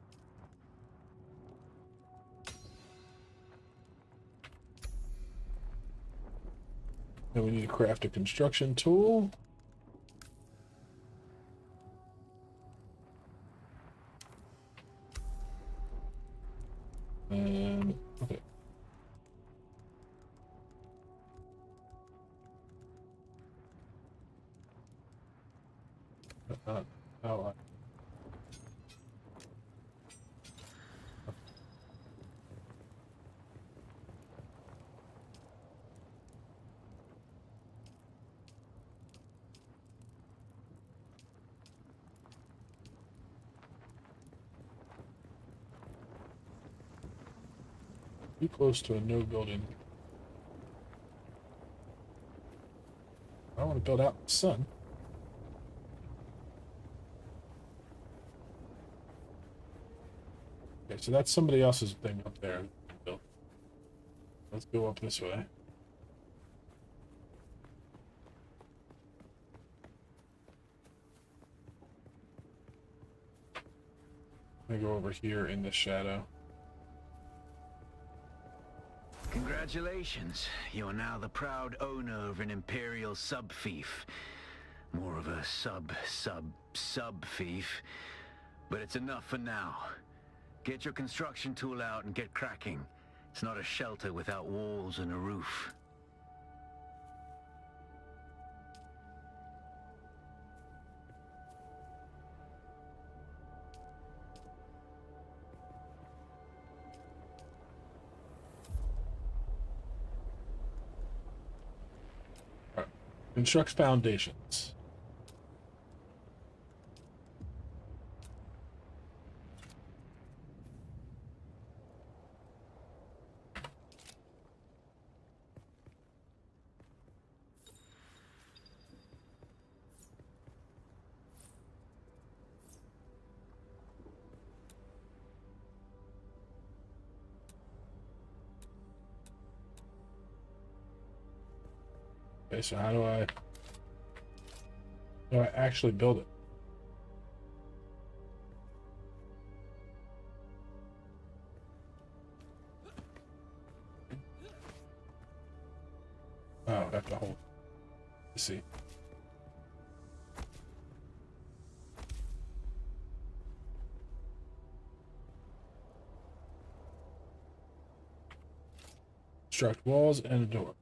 Then we need to craft a construction tool. And okay. Oh, too close to a no building. I don't want to build out in the sun. Okay, so that's somebody else's thing up there. Let's go up this way. I'm gonna go over here in the shadow. Congratulations. You are now the proud owner of an Imperial sub-fief. More of a sub-fief. But it's enough for now. Get your construction tool out and get cracking. It's not a shelter without walls and a roof. All right. Construct foundations. Okay, so how do I actually build it? Oh, I have to hold. Let's see. Construct walls and a door.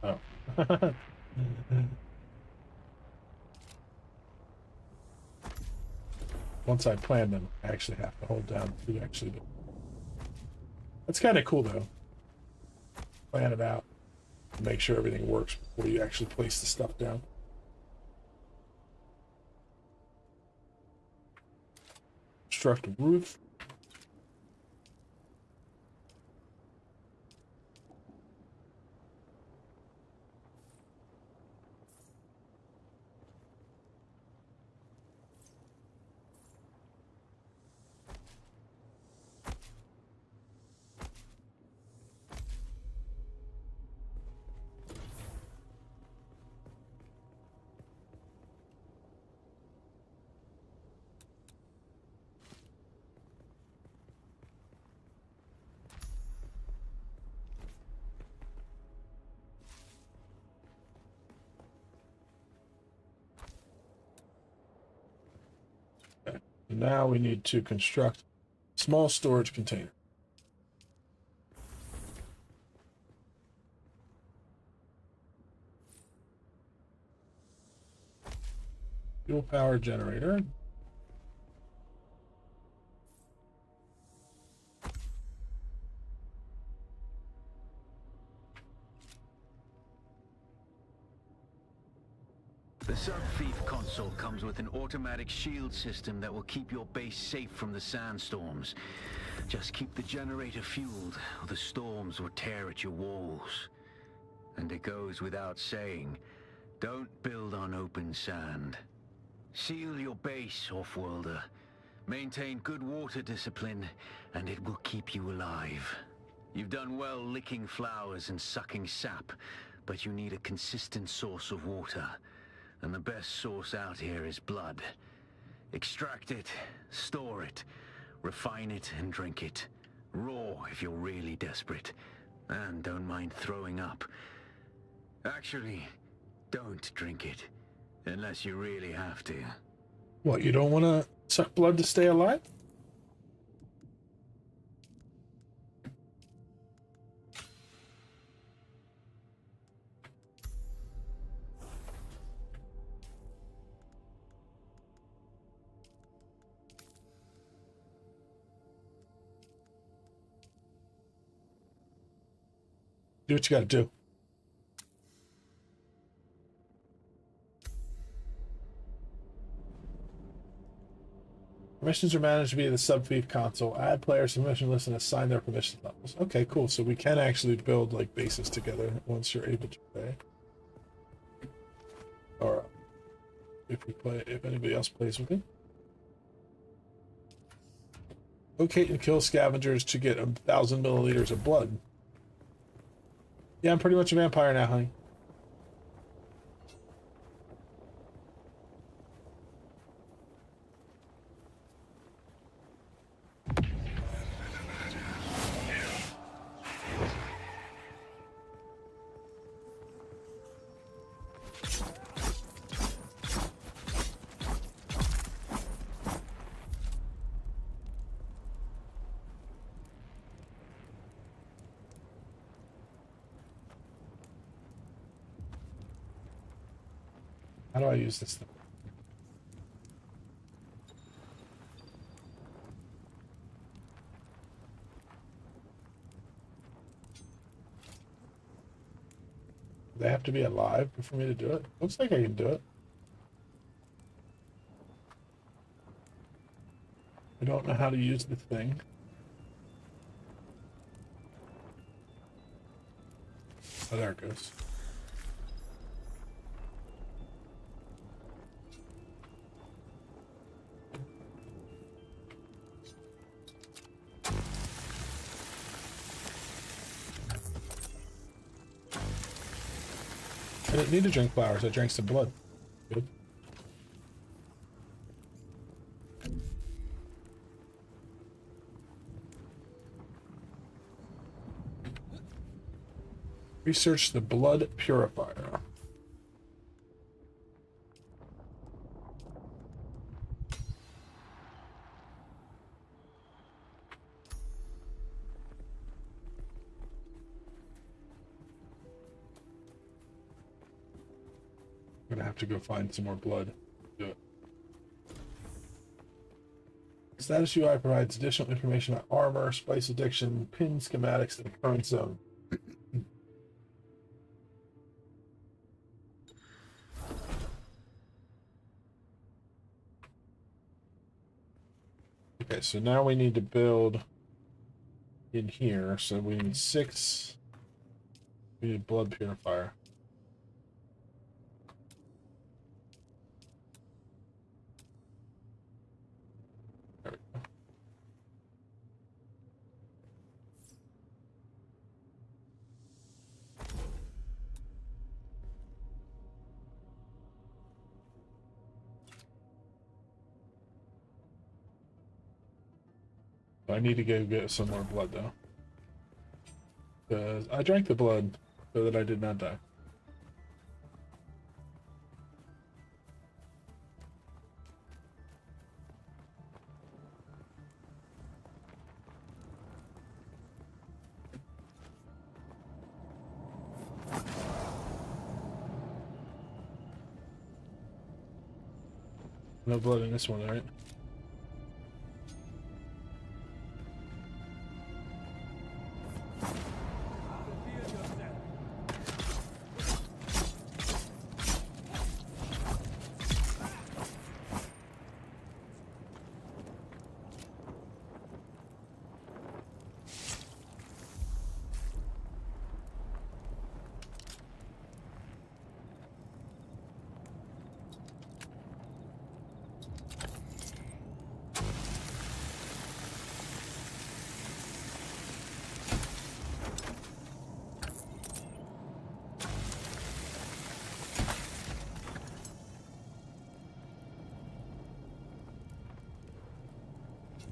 Oh. Once I plan them, I actually have to hold down to actually do. That's kind of cool though. Plan it out. Make sure everything works before you actually place the stuff down. Construct a roof. Now we need to construct a small storage container. Fuel power generator. The Sub-Thief console comes with an automatic shield system that will keep your base safe from the sandstorms. Just keep the generator fueled, or the storms will tear at your walls. And it goes without saying, don't build on open sand. Seal your base, Offworlder. Maintain good water discipline, and it will keep you alive. You've done well licking flowers and sucking sap, but you need a consistent source of water. And the best source out here is blood. Extract it, store it, refine it, and drink it. Raw if you're really desperate. And don't mind throwing up. Actually, don't drink it. Unless you really have to. What, you don't want to suck blood to stay alive? Do what you gotta do. Permissions are managed via the Sub-Thief console. Add players to permission list and assign their permission levels. Okay, cool. So we can actually build like bases together once you're able to play. Or if anybody else plays with it. Locate and kill scavengers to get 1,000 milliliters of blood. Yeah, I'm pretty much a vampire now, honey. How do I use this thing? Do they have to be alive for me to do it? Looks like I can do it. I don't know how to use the thing. Oh, there it goes. I didn't need to drink flowers, I drank some blood. Good. Research the blood purifier. I'm gonna have to go find some more blood. Do it. Status UI provides additional information about armor, spice addiction, pin schematics, and the current zone. Okay, so now we need to build in here. So we need 6. We need blood purifier. There we go. I need to go get some more blood though. Because I drank the blood so that I did not die. No blood in this one, right?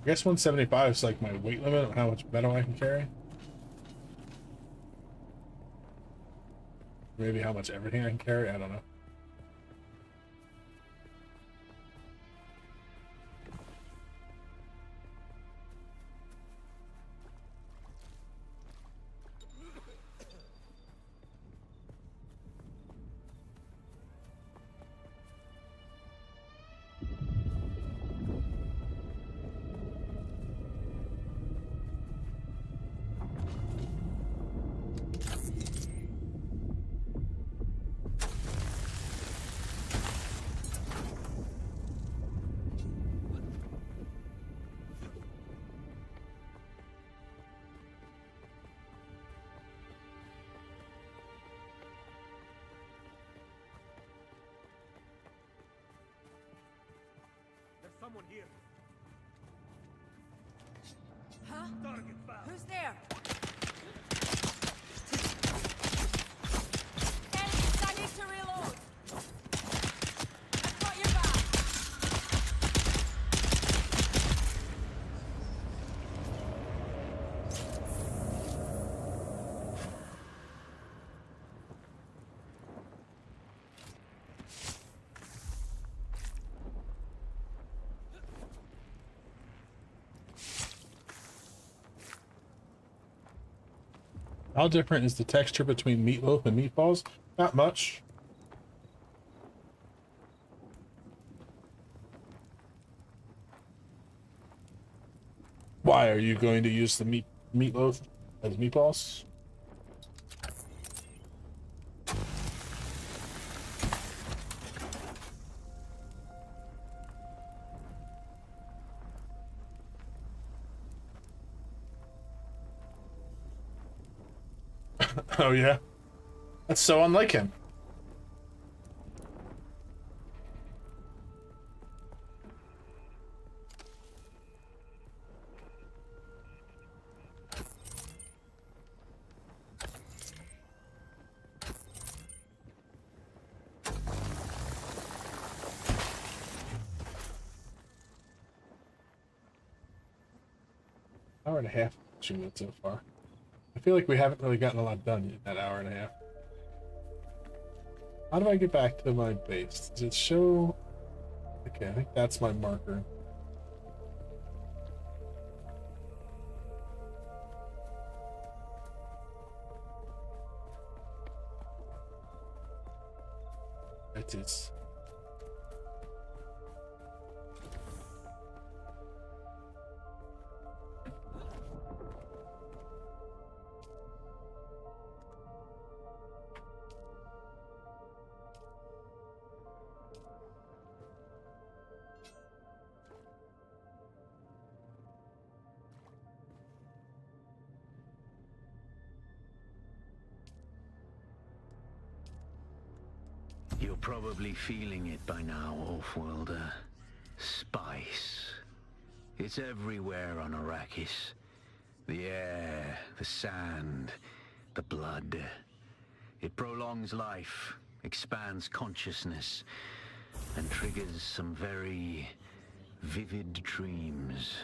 I guess 175 is like my weight limit on how much metal I can carry. Maybe how much everything I can carry, I don't know. There's someone here. Huh? Target found. Who's there? Enemies, I need to reload. I've got your back. How different is the texture between meatloaf and meatballs? Not much. Why are you going to use the meatloaf as meatballs? Oh yeah, that's so unlike him. Hour and a half shooting it so far. I feel like we haven't really gotten a lot done in that hour and a half. How do I get back to my base? Does it show? Okay, I think that's my marker. It is. You're probably feeling it by now, Off-Worlder. Spice. It's everywhere on Arrakis. The air, the sand, the blood. It prolongs life, expands consciousness, and triggers some very vivid dreams.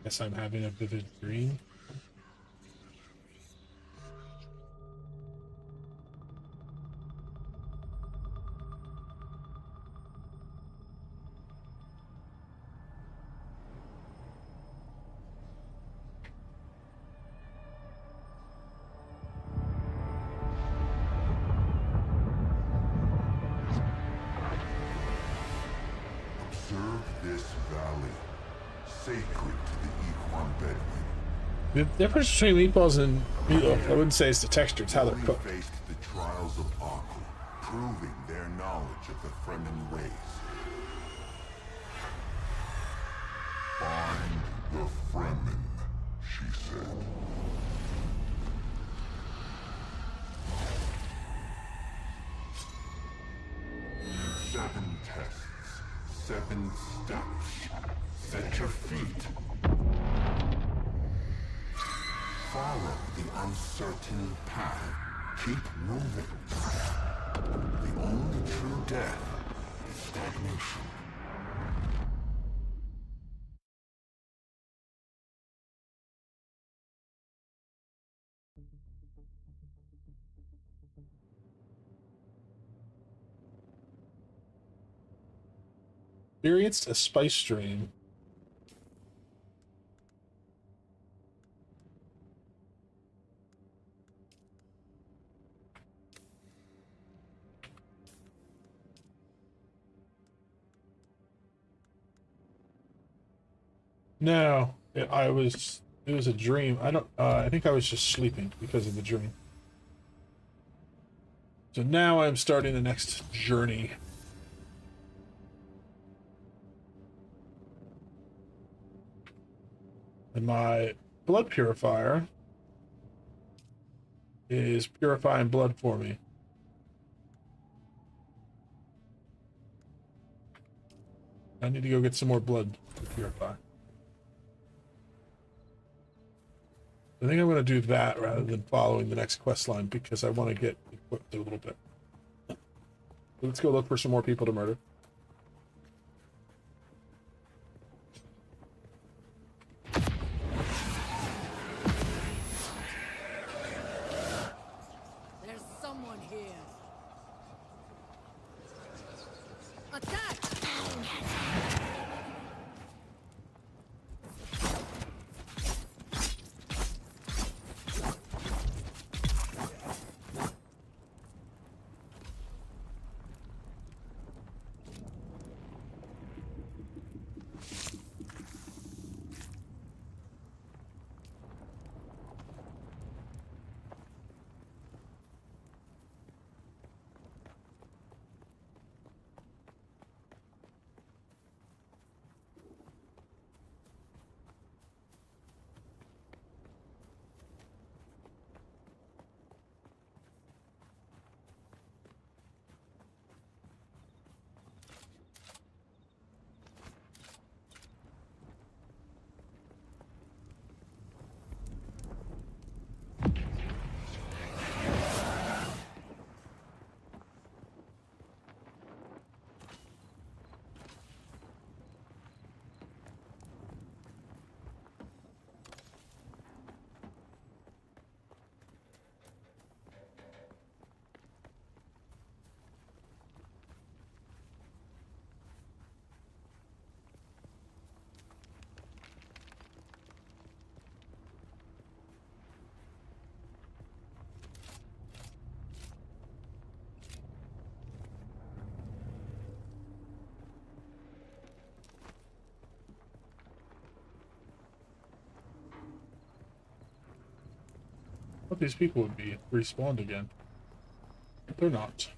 Guess I'm having a vivid dream. Observe this valley, sacred to the Equan Bedouin. The difference between meatballs and meatloaf, I wouldn't say it's the texture, it's how they're Only cooked. faced the trials of Aku, proving their knowledge of the Fremen ways. Find the Fremen, she said. Seven tests, 7 steps. Set your feet. Follow the uncertain path. Keep moving. The only true death is stagnation. Experienced a spice drain. No, it was a dream. I don't, I think I was just sleeping because of the dream. So now I'm starting the next journey. And my blood purifier is purifying blood for me. I need to go get some more blood to purify. I think I'm going to do that rather than following the next quest line because I want to get equipped a little bit. Let's go look for some more people to murder. There's someone here. Attack! I thought these people would be respawned again. But they're not.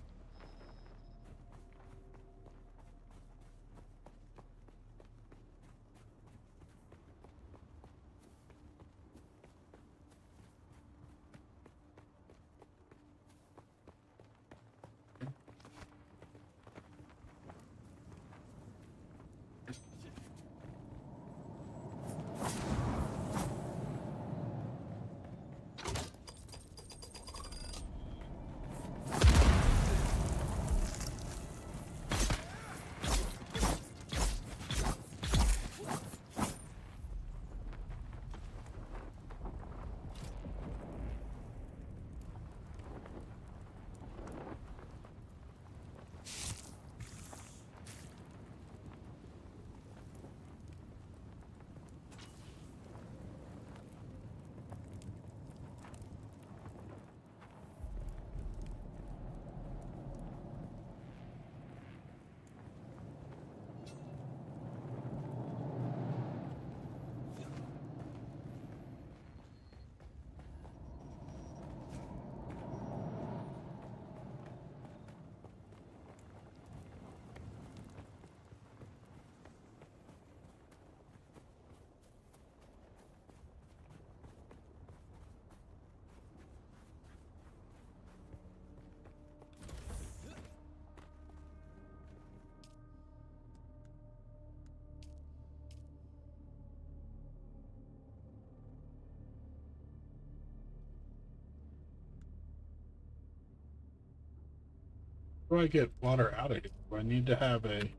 do I get water out of here? Do I need to have a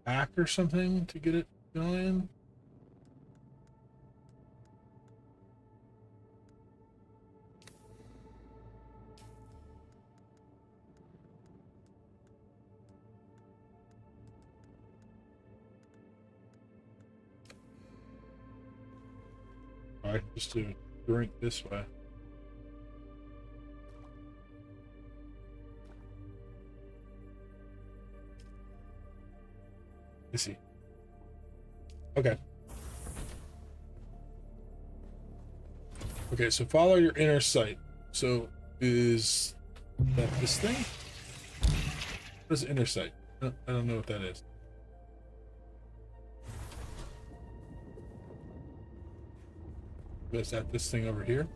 pack or something to get it going? Alright, just to drink this way. I see. Okay. Okay, so follow your inner sight. So is that this thing? What is inner sight? I don't know what that is. Is that this thing over here?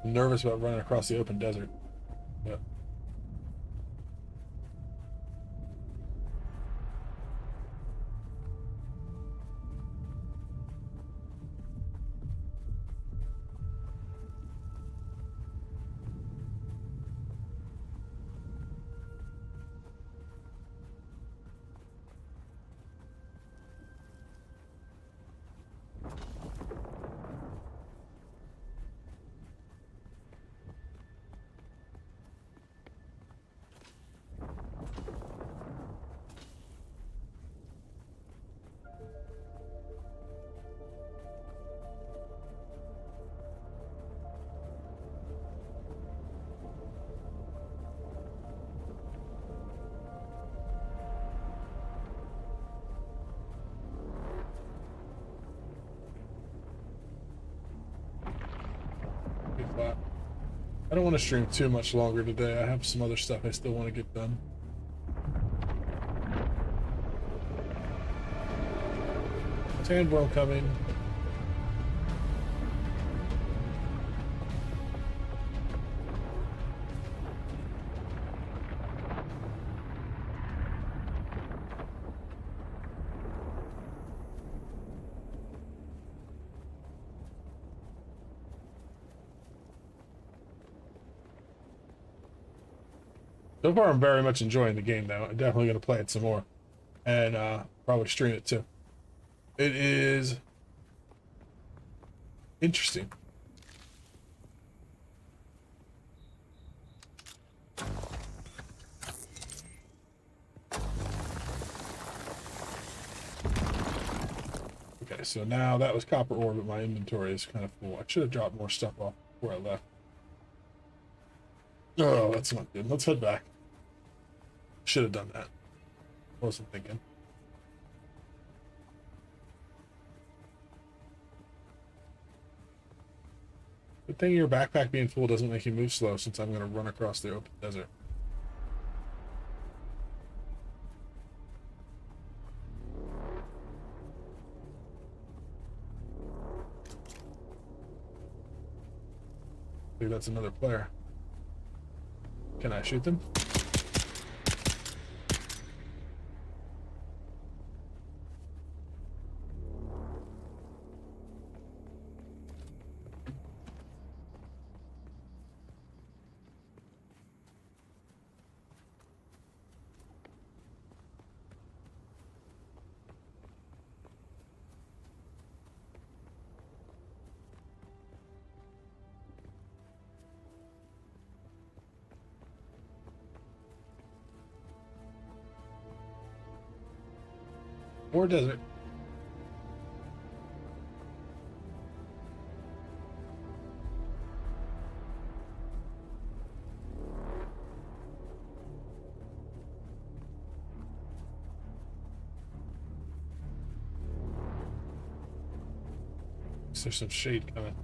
I'm nervous about running across the open desert. But be flat. I don't want to stream too much longer today. I have some other stuff I still want to get done. Sandworm coming. So far, I'm very much enjoying the game, though. I'm definitely going to play it some more. And probably stream it, too. It is interesting. Okay, so now that was copper ore, but my inventory is kind of full. I should have dropped more stuff off before I left. Oh, that's not good. Let's head back. Should have done that. Wasn't thinking. Good thing your backpack being full doesn't make you move slow, since I'm going to run across the open desert. I think that's another player. Can I shoot them? Or desert. There's some shade coming.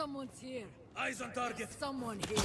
Someone's here. Eyes on target. Someone here.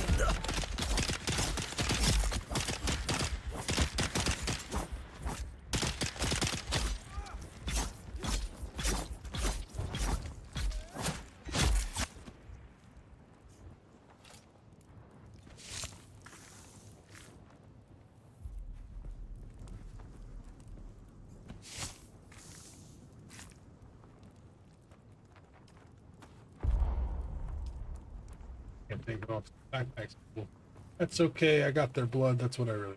Can't take it off. Backpack's cool. That's okay. I got their blood. That's what I really.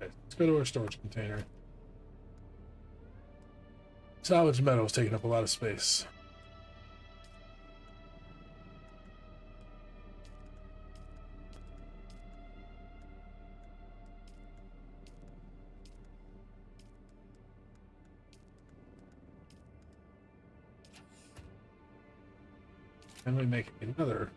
Okay, let's go to our storage container. Salvage metal is taking up a lot of space. And we make another.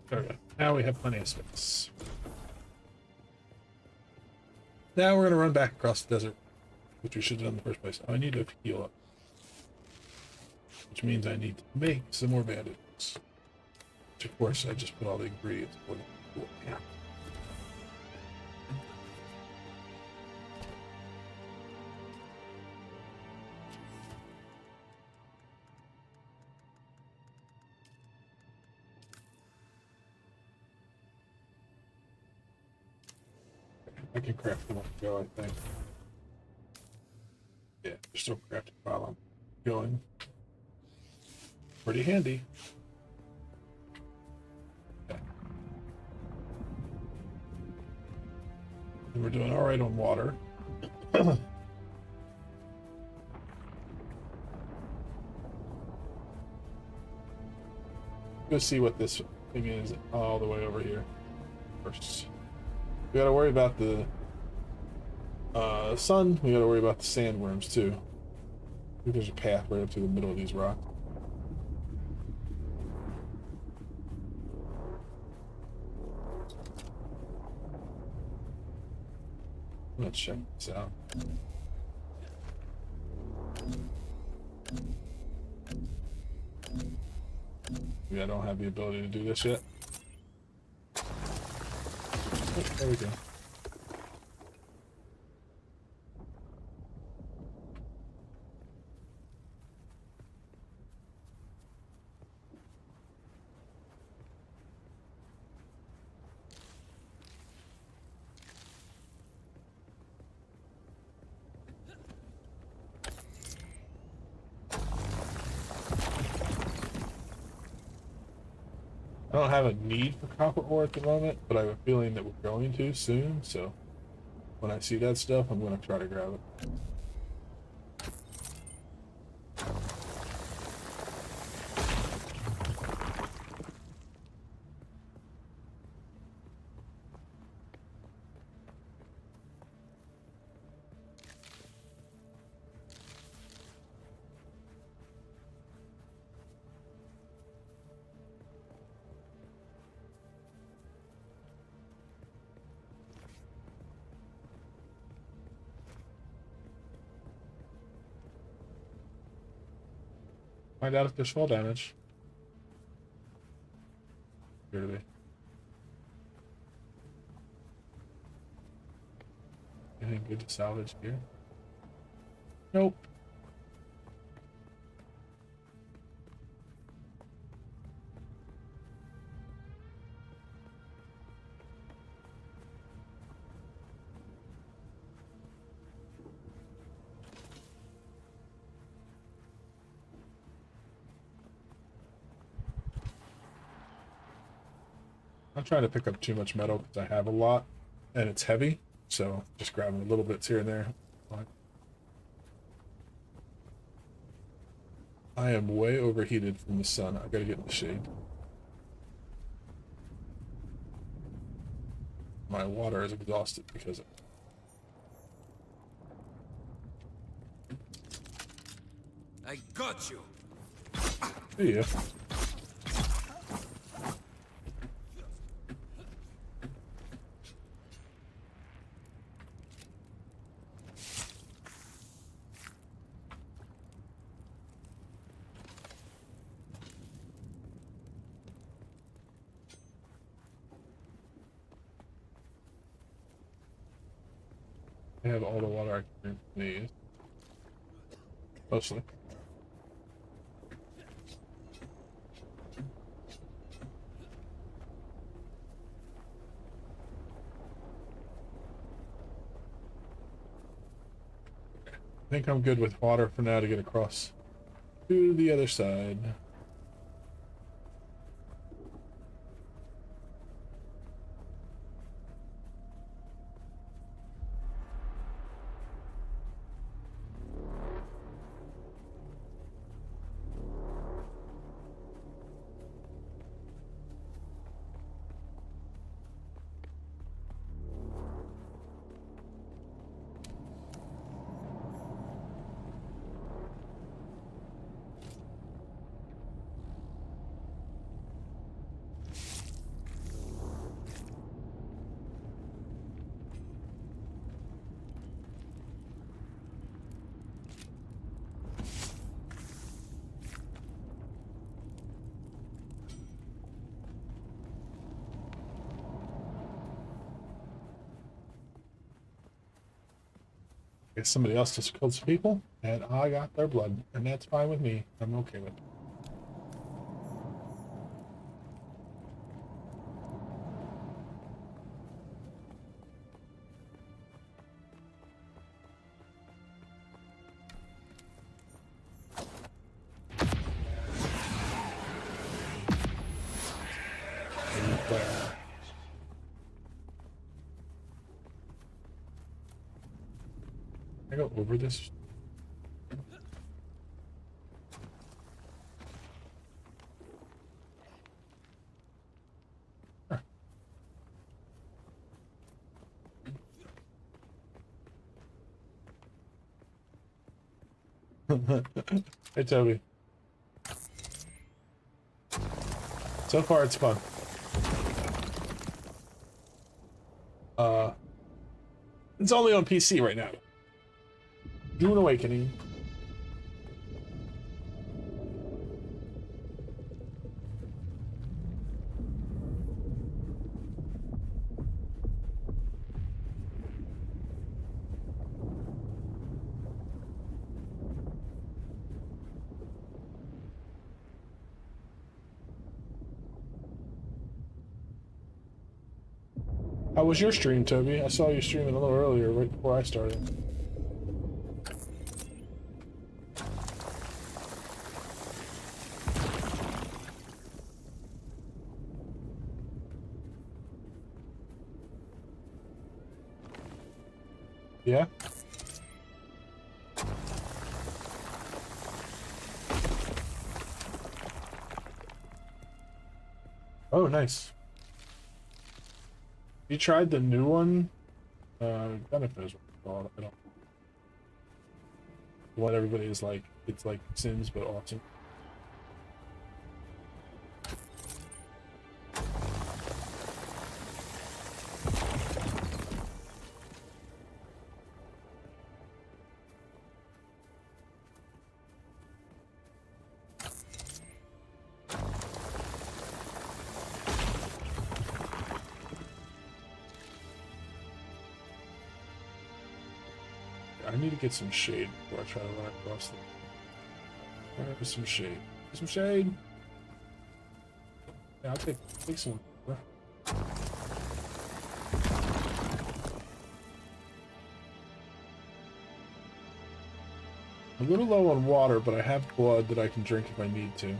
There we go. Now we have plenty of space. Now we're going to run back across the desert, which we should have done in the first place. Oh, I need to heal up. Which means I need to make some more bandages. Which, of course, I just put all the ingredients for. Yeah. I can craft them on the go, I think. Yeah, they're still crafting while I'm going. Pretty handy. Okay. And we're doing alright on water. Go see what this thing is all the way over here first. We gotta worry about the sun. We gotta worry about the sandworms too. I think there's a path right up to the middle of these rocks. Let's check this out. Maybe I don't have the ability to do this yet. Oh, there we go. I don't have a need for copper ore at the moment, but I have a feeling that we're going to soon, so when I see that stuff, I'm going to try to grab it. Find out if there's fall damage. Appear to be. Anything good to salvage here? Nope. I'm trying to pick up too much metal because I have a lot and it's heavy, so just grabbing a little bits here and there. Fine. I am way overheated from the sun. I gotta get in the shade. My water is exhausted because of I got you. there you go. I have all the water I can need. Mostly. I think I'm good with water for now to get across to the other side. I guess somebody else just killed some people, and I got their blood, and that's fine with me. I'm okay with it. Can I go over this? Hey, Toby. So far, it's fun. It's only on PC right now. Dune Awakening. How was your stream, Toby? I saw you streaming a little earlier, right before I started. Yeah? Oh, nice. You tried the new one? I don't know if it was called. I don't. What everybody is like, it's like Sims, but awesome. I need to get some shade before I try to run across them. There's some shade. Some shade. Yeah, I'll take some. I'm a little low on water, but I have blood that I can drink if I need to.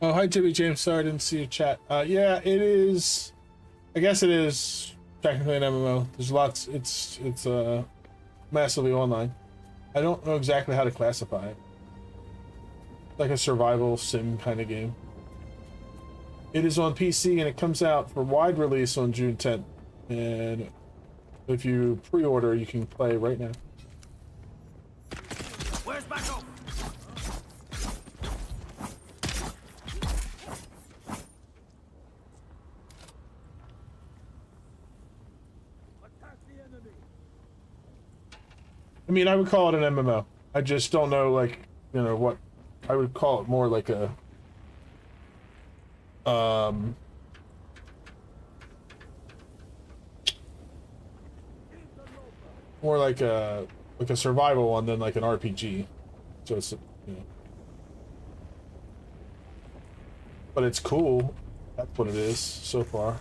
Oh, hi, Jimmy James. Sorry, I didn't see your chat. Yeah, it is. I guess it is technically an MMO. There's lots. It's massively online. I don't know exactly how to classify it. Like a survival sim kind of game. It is on PC and it comes out for wide release on June 10th. And if you pre-order, you can play right now. Where's Backo? Attack the enemy. I mean, I would call it an MMO. I just don't know, like, you know, what I would call it more like a more like a survival one than like an RPG. So it's, you know, but it's cool. That's what it is so far.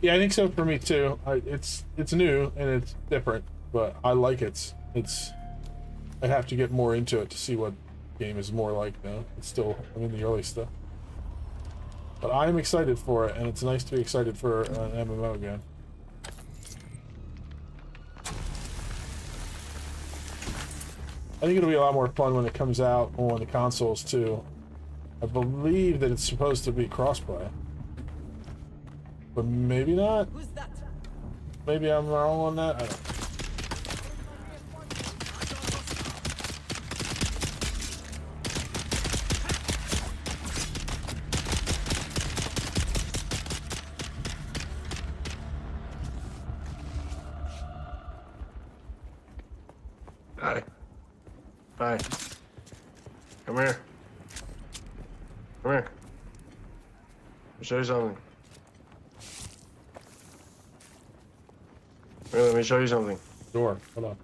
Yeah, I think so for me too. It's new and it's different, but I like it. I have to get more into it to see what the game is more like now. It's still, I'm in the early stuff. But I'm excited for it, and it's nice to be excited for an MMO again. I think it'll be a lot more fun when it comes out on the consoles too. I believe that it's supposed to be crossplay. But maybe not. Who's that? Maybe I'm wrong on that. I don't know. Hi. Hi. Come here. Come here. I'll show you something. Here, let me show you something. Sure. Hold on.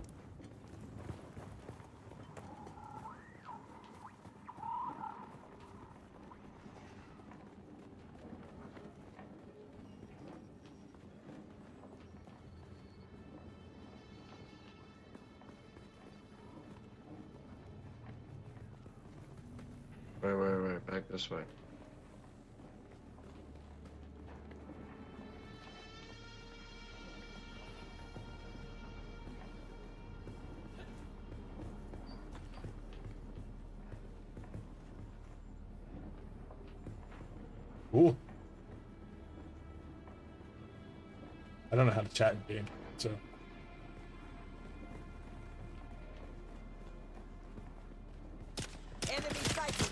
Wait. Back this way. Ooh. I don't know how to chat in game, so. Enemy sighted.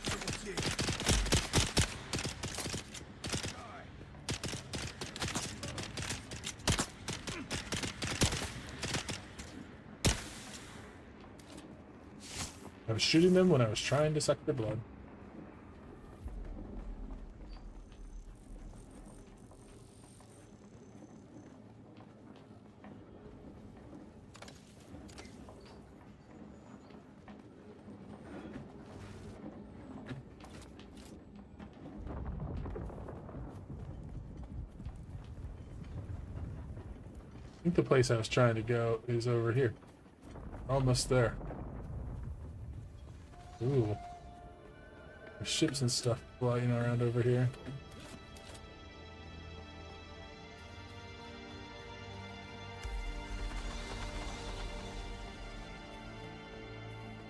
I was shooting them when I was trying to suck their blood. I think the place I was trying to go is over here. Almost there. Ooh. There's ships and stuff flying around over here.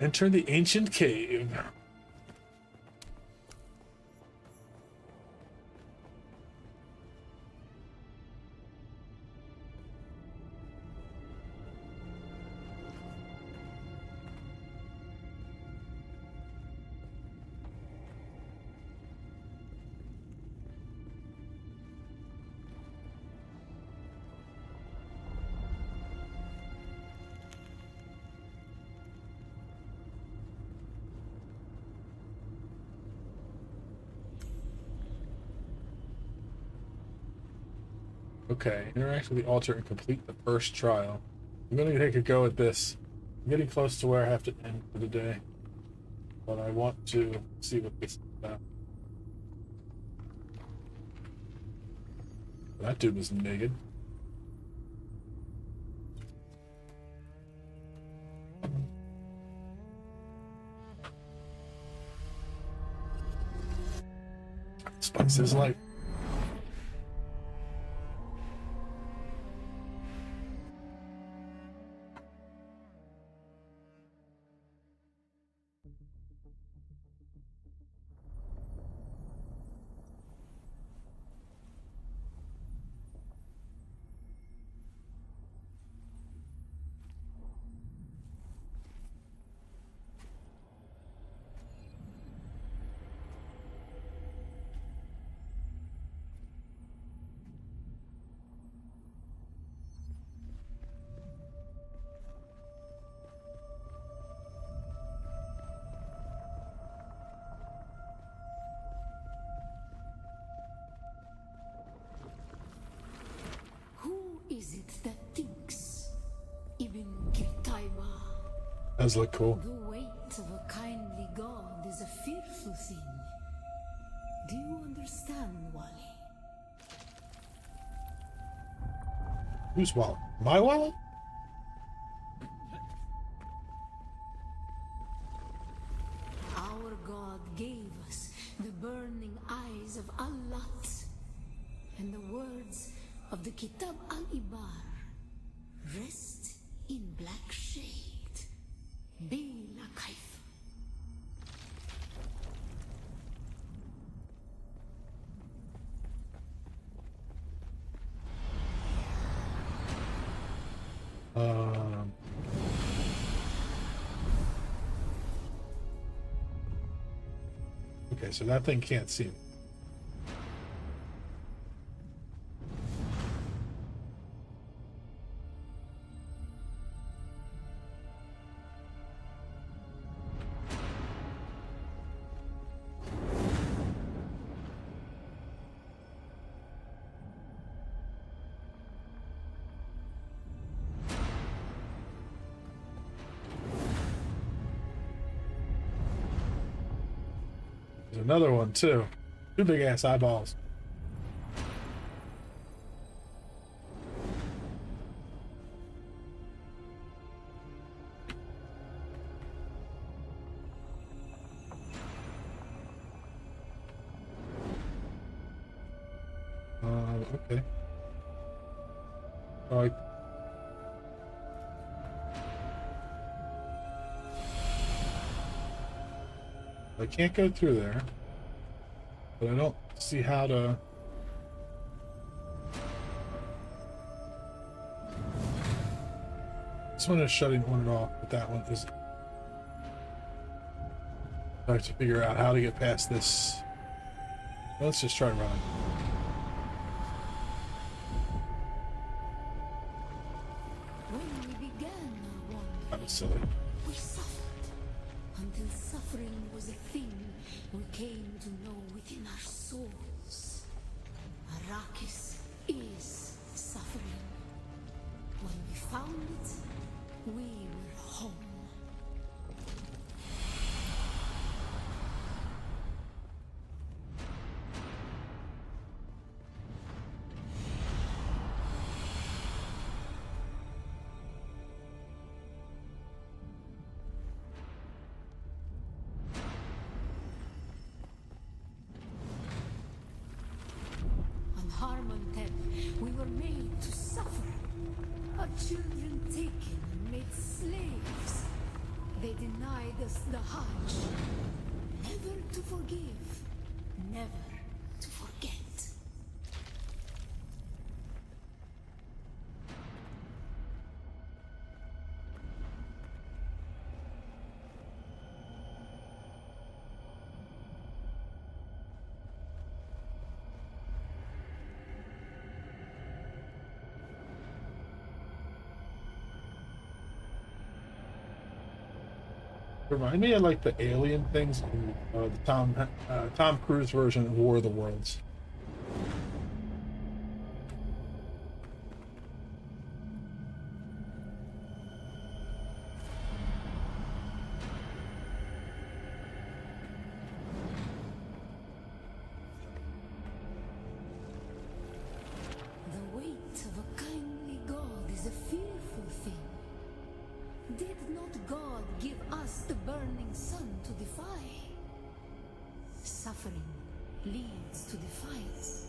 Enter the ancient cave. Okay, interact with the altar and complete the first trial. I'm gonna take a go at this. I'm getting close to where I have to end for the day. But I want to see what this is about. That dude was naked. Spice his life. Who is it that thinks? Ibn Kirtaiba. Does look cool. The weight of a kindly god is a fearful thing. Do you understand, Wally? Whose wallet? My wallet? Our god gave us the burning eyes of Allat and the words of the Kitab al-Ibar. Rest in black shade. Bila kaif. Okay, so that thing can't see me. There's another one too. Two big ass eyeballs. Okay. All right. I can't go through there, but I don't see how to. This one is shutting on and off, but that one isn't. I have to figure out how to get past this. Let's just try running. When we began our That wandering, was silly. we suffered until suffering was a thing we came to know within our souls. Arrakis is suffering. When we found it, we were home. On Harmontep, we were made to suffer. Our children taken and made slaves. They denied us the Hajj. Never to forgive, never to forget. Remind me of like the alien things in the Tom Cruise version of War of the Worlds. The weight of a kindly god is a fearful thing. Did not God give us the burning sun to defy? Suffering leads to defiance.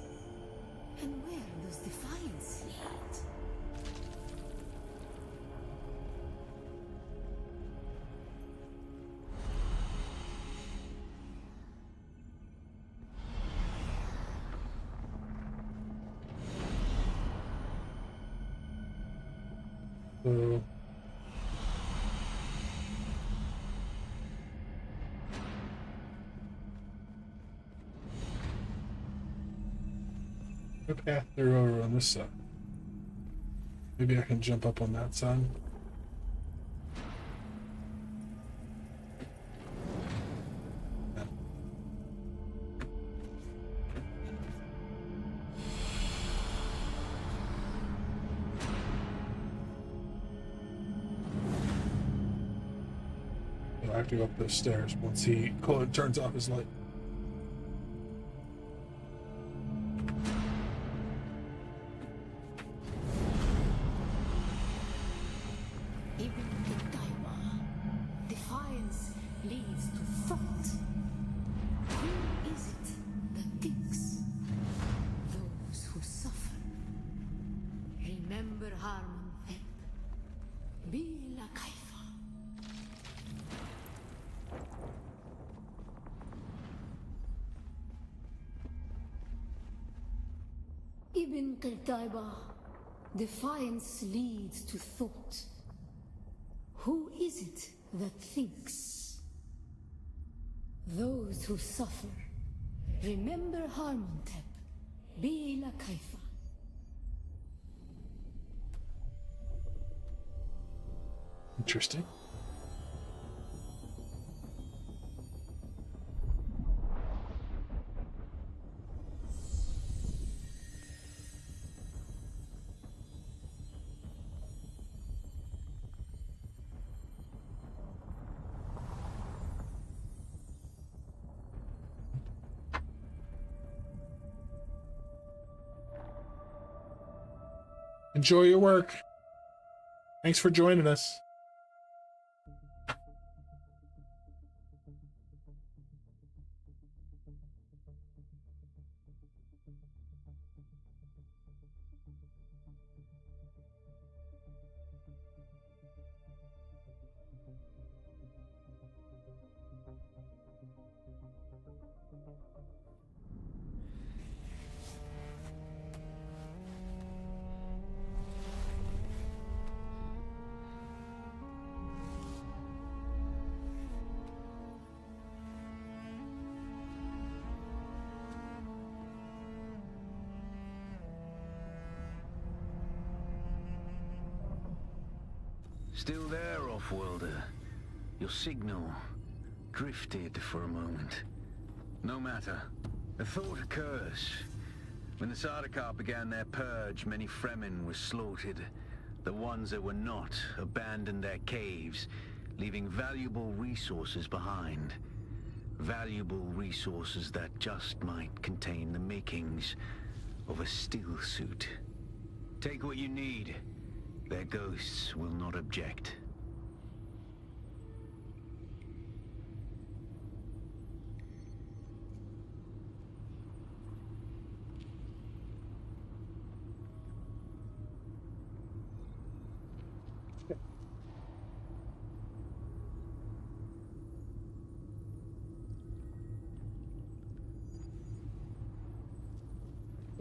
And where does defiance lead? So the path through over on this side. Maybe I can jump up on that side. Yeah. So I have to go up those stairs once he turns off his light. Ibn Qutayba. Defiance leads to thought. Who is it that thinks? Those who suffer. Remember Harmon Pep. Be la kaifa. Ibn Qutayba. Defiance leads to thought. Who is it that thinks? Those who suffer. Remember Harmontep. Be la kaifa. Interesting. Enjoy your work. Thanks for joining us. Still there, off-worlder. Your signal drifted for a moment. No matter. A thought occurs. When the Sardaukar began their purge, many Fremen were slaughtered. The ones that were not abandoned their caves, leaving valuable resources behind. Valuable resources that just might contain the makings of a still suit. Take what you need. Their ghosts will not object.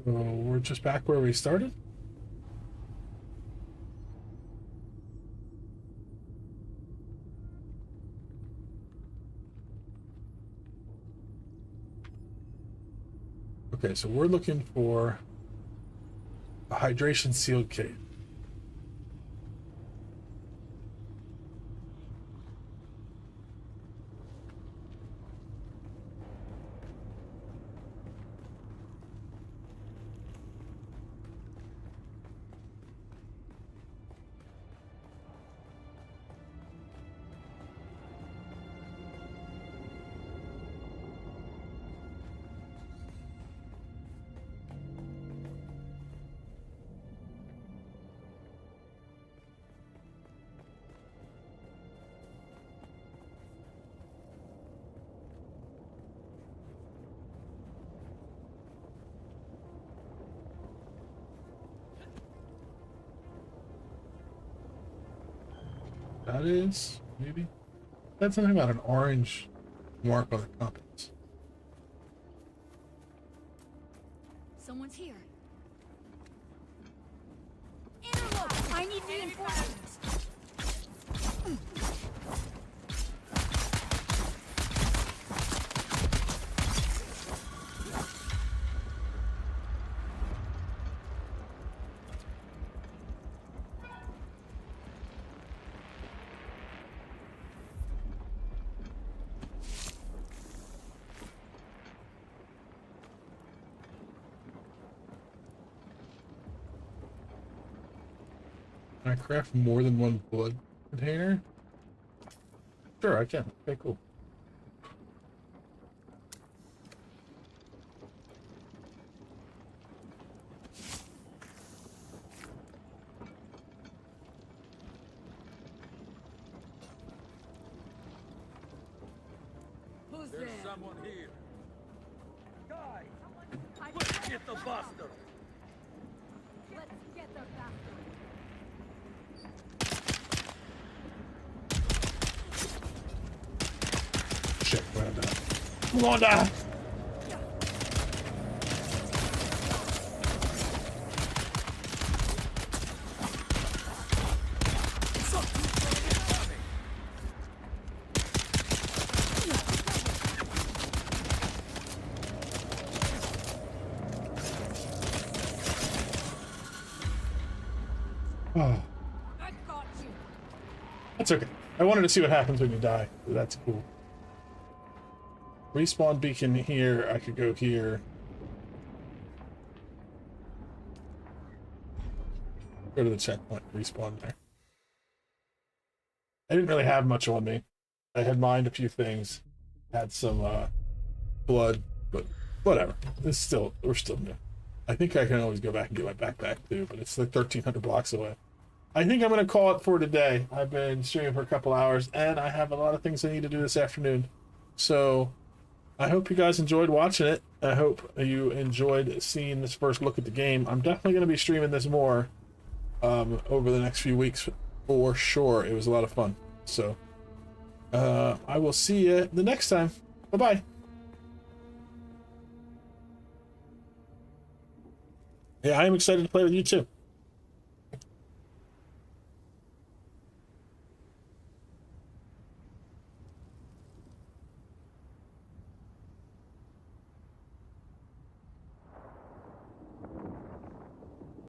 So we're just back where we started. Okay, so we're looking for a hydration sealed cave. That is, maybe. That's something about an orange mark on the compass. Someone's here. Interlock! I need reinforcements! Can I craft more than one blood container? Sure, I can. Okay, cool. Who's There's there? someone here. Guys, I let's get the bastard. Let's get the bastard. Shit, where am I? Come on down! Oh, I got you. that's okay. I wanted to see what happens when you die. That's cool. Respawn beacon here. I could go here. Go to the checkpoint. Respawn there. I didn't really have much on me. I had mined a few things. Had some blood, but whatever. It's still, we're still new. I think I can always go back and get my backpack too, but it's like 1,300 blocks away. I think I'm going to call it for today. I've been streaming for a couple hours, and I have a lot of things I need to do this afternoon. So I hope you guys enjoyed watching it. I hope you enjoyed seeing this first look at the game. I'm definitely going to be streaming this more over the next few weeks for sure. It was a lot of fun. So I will see you the next time. Bye-bye. Yeah, I am excited to play with you too.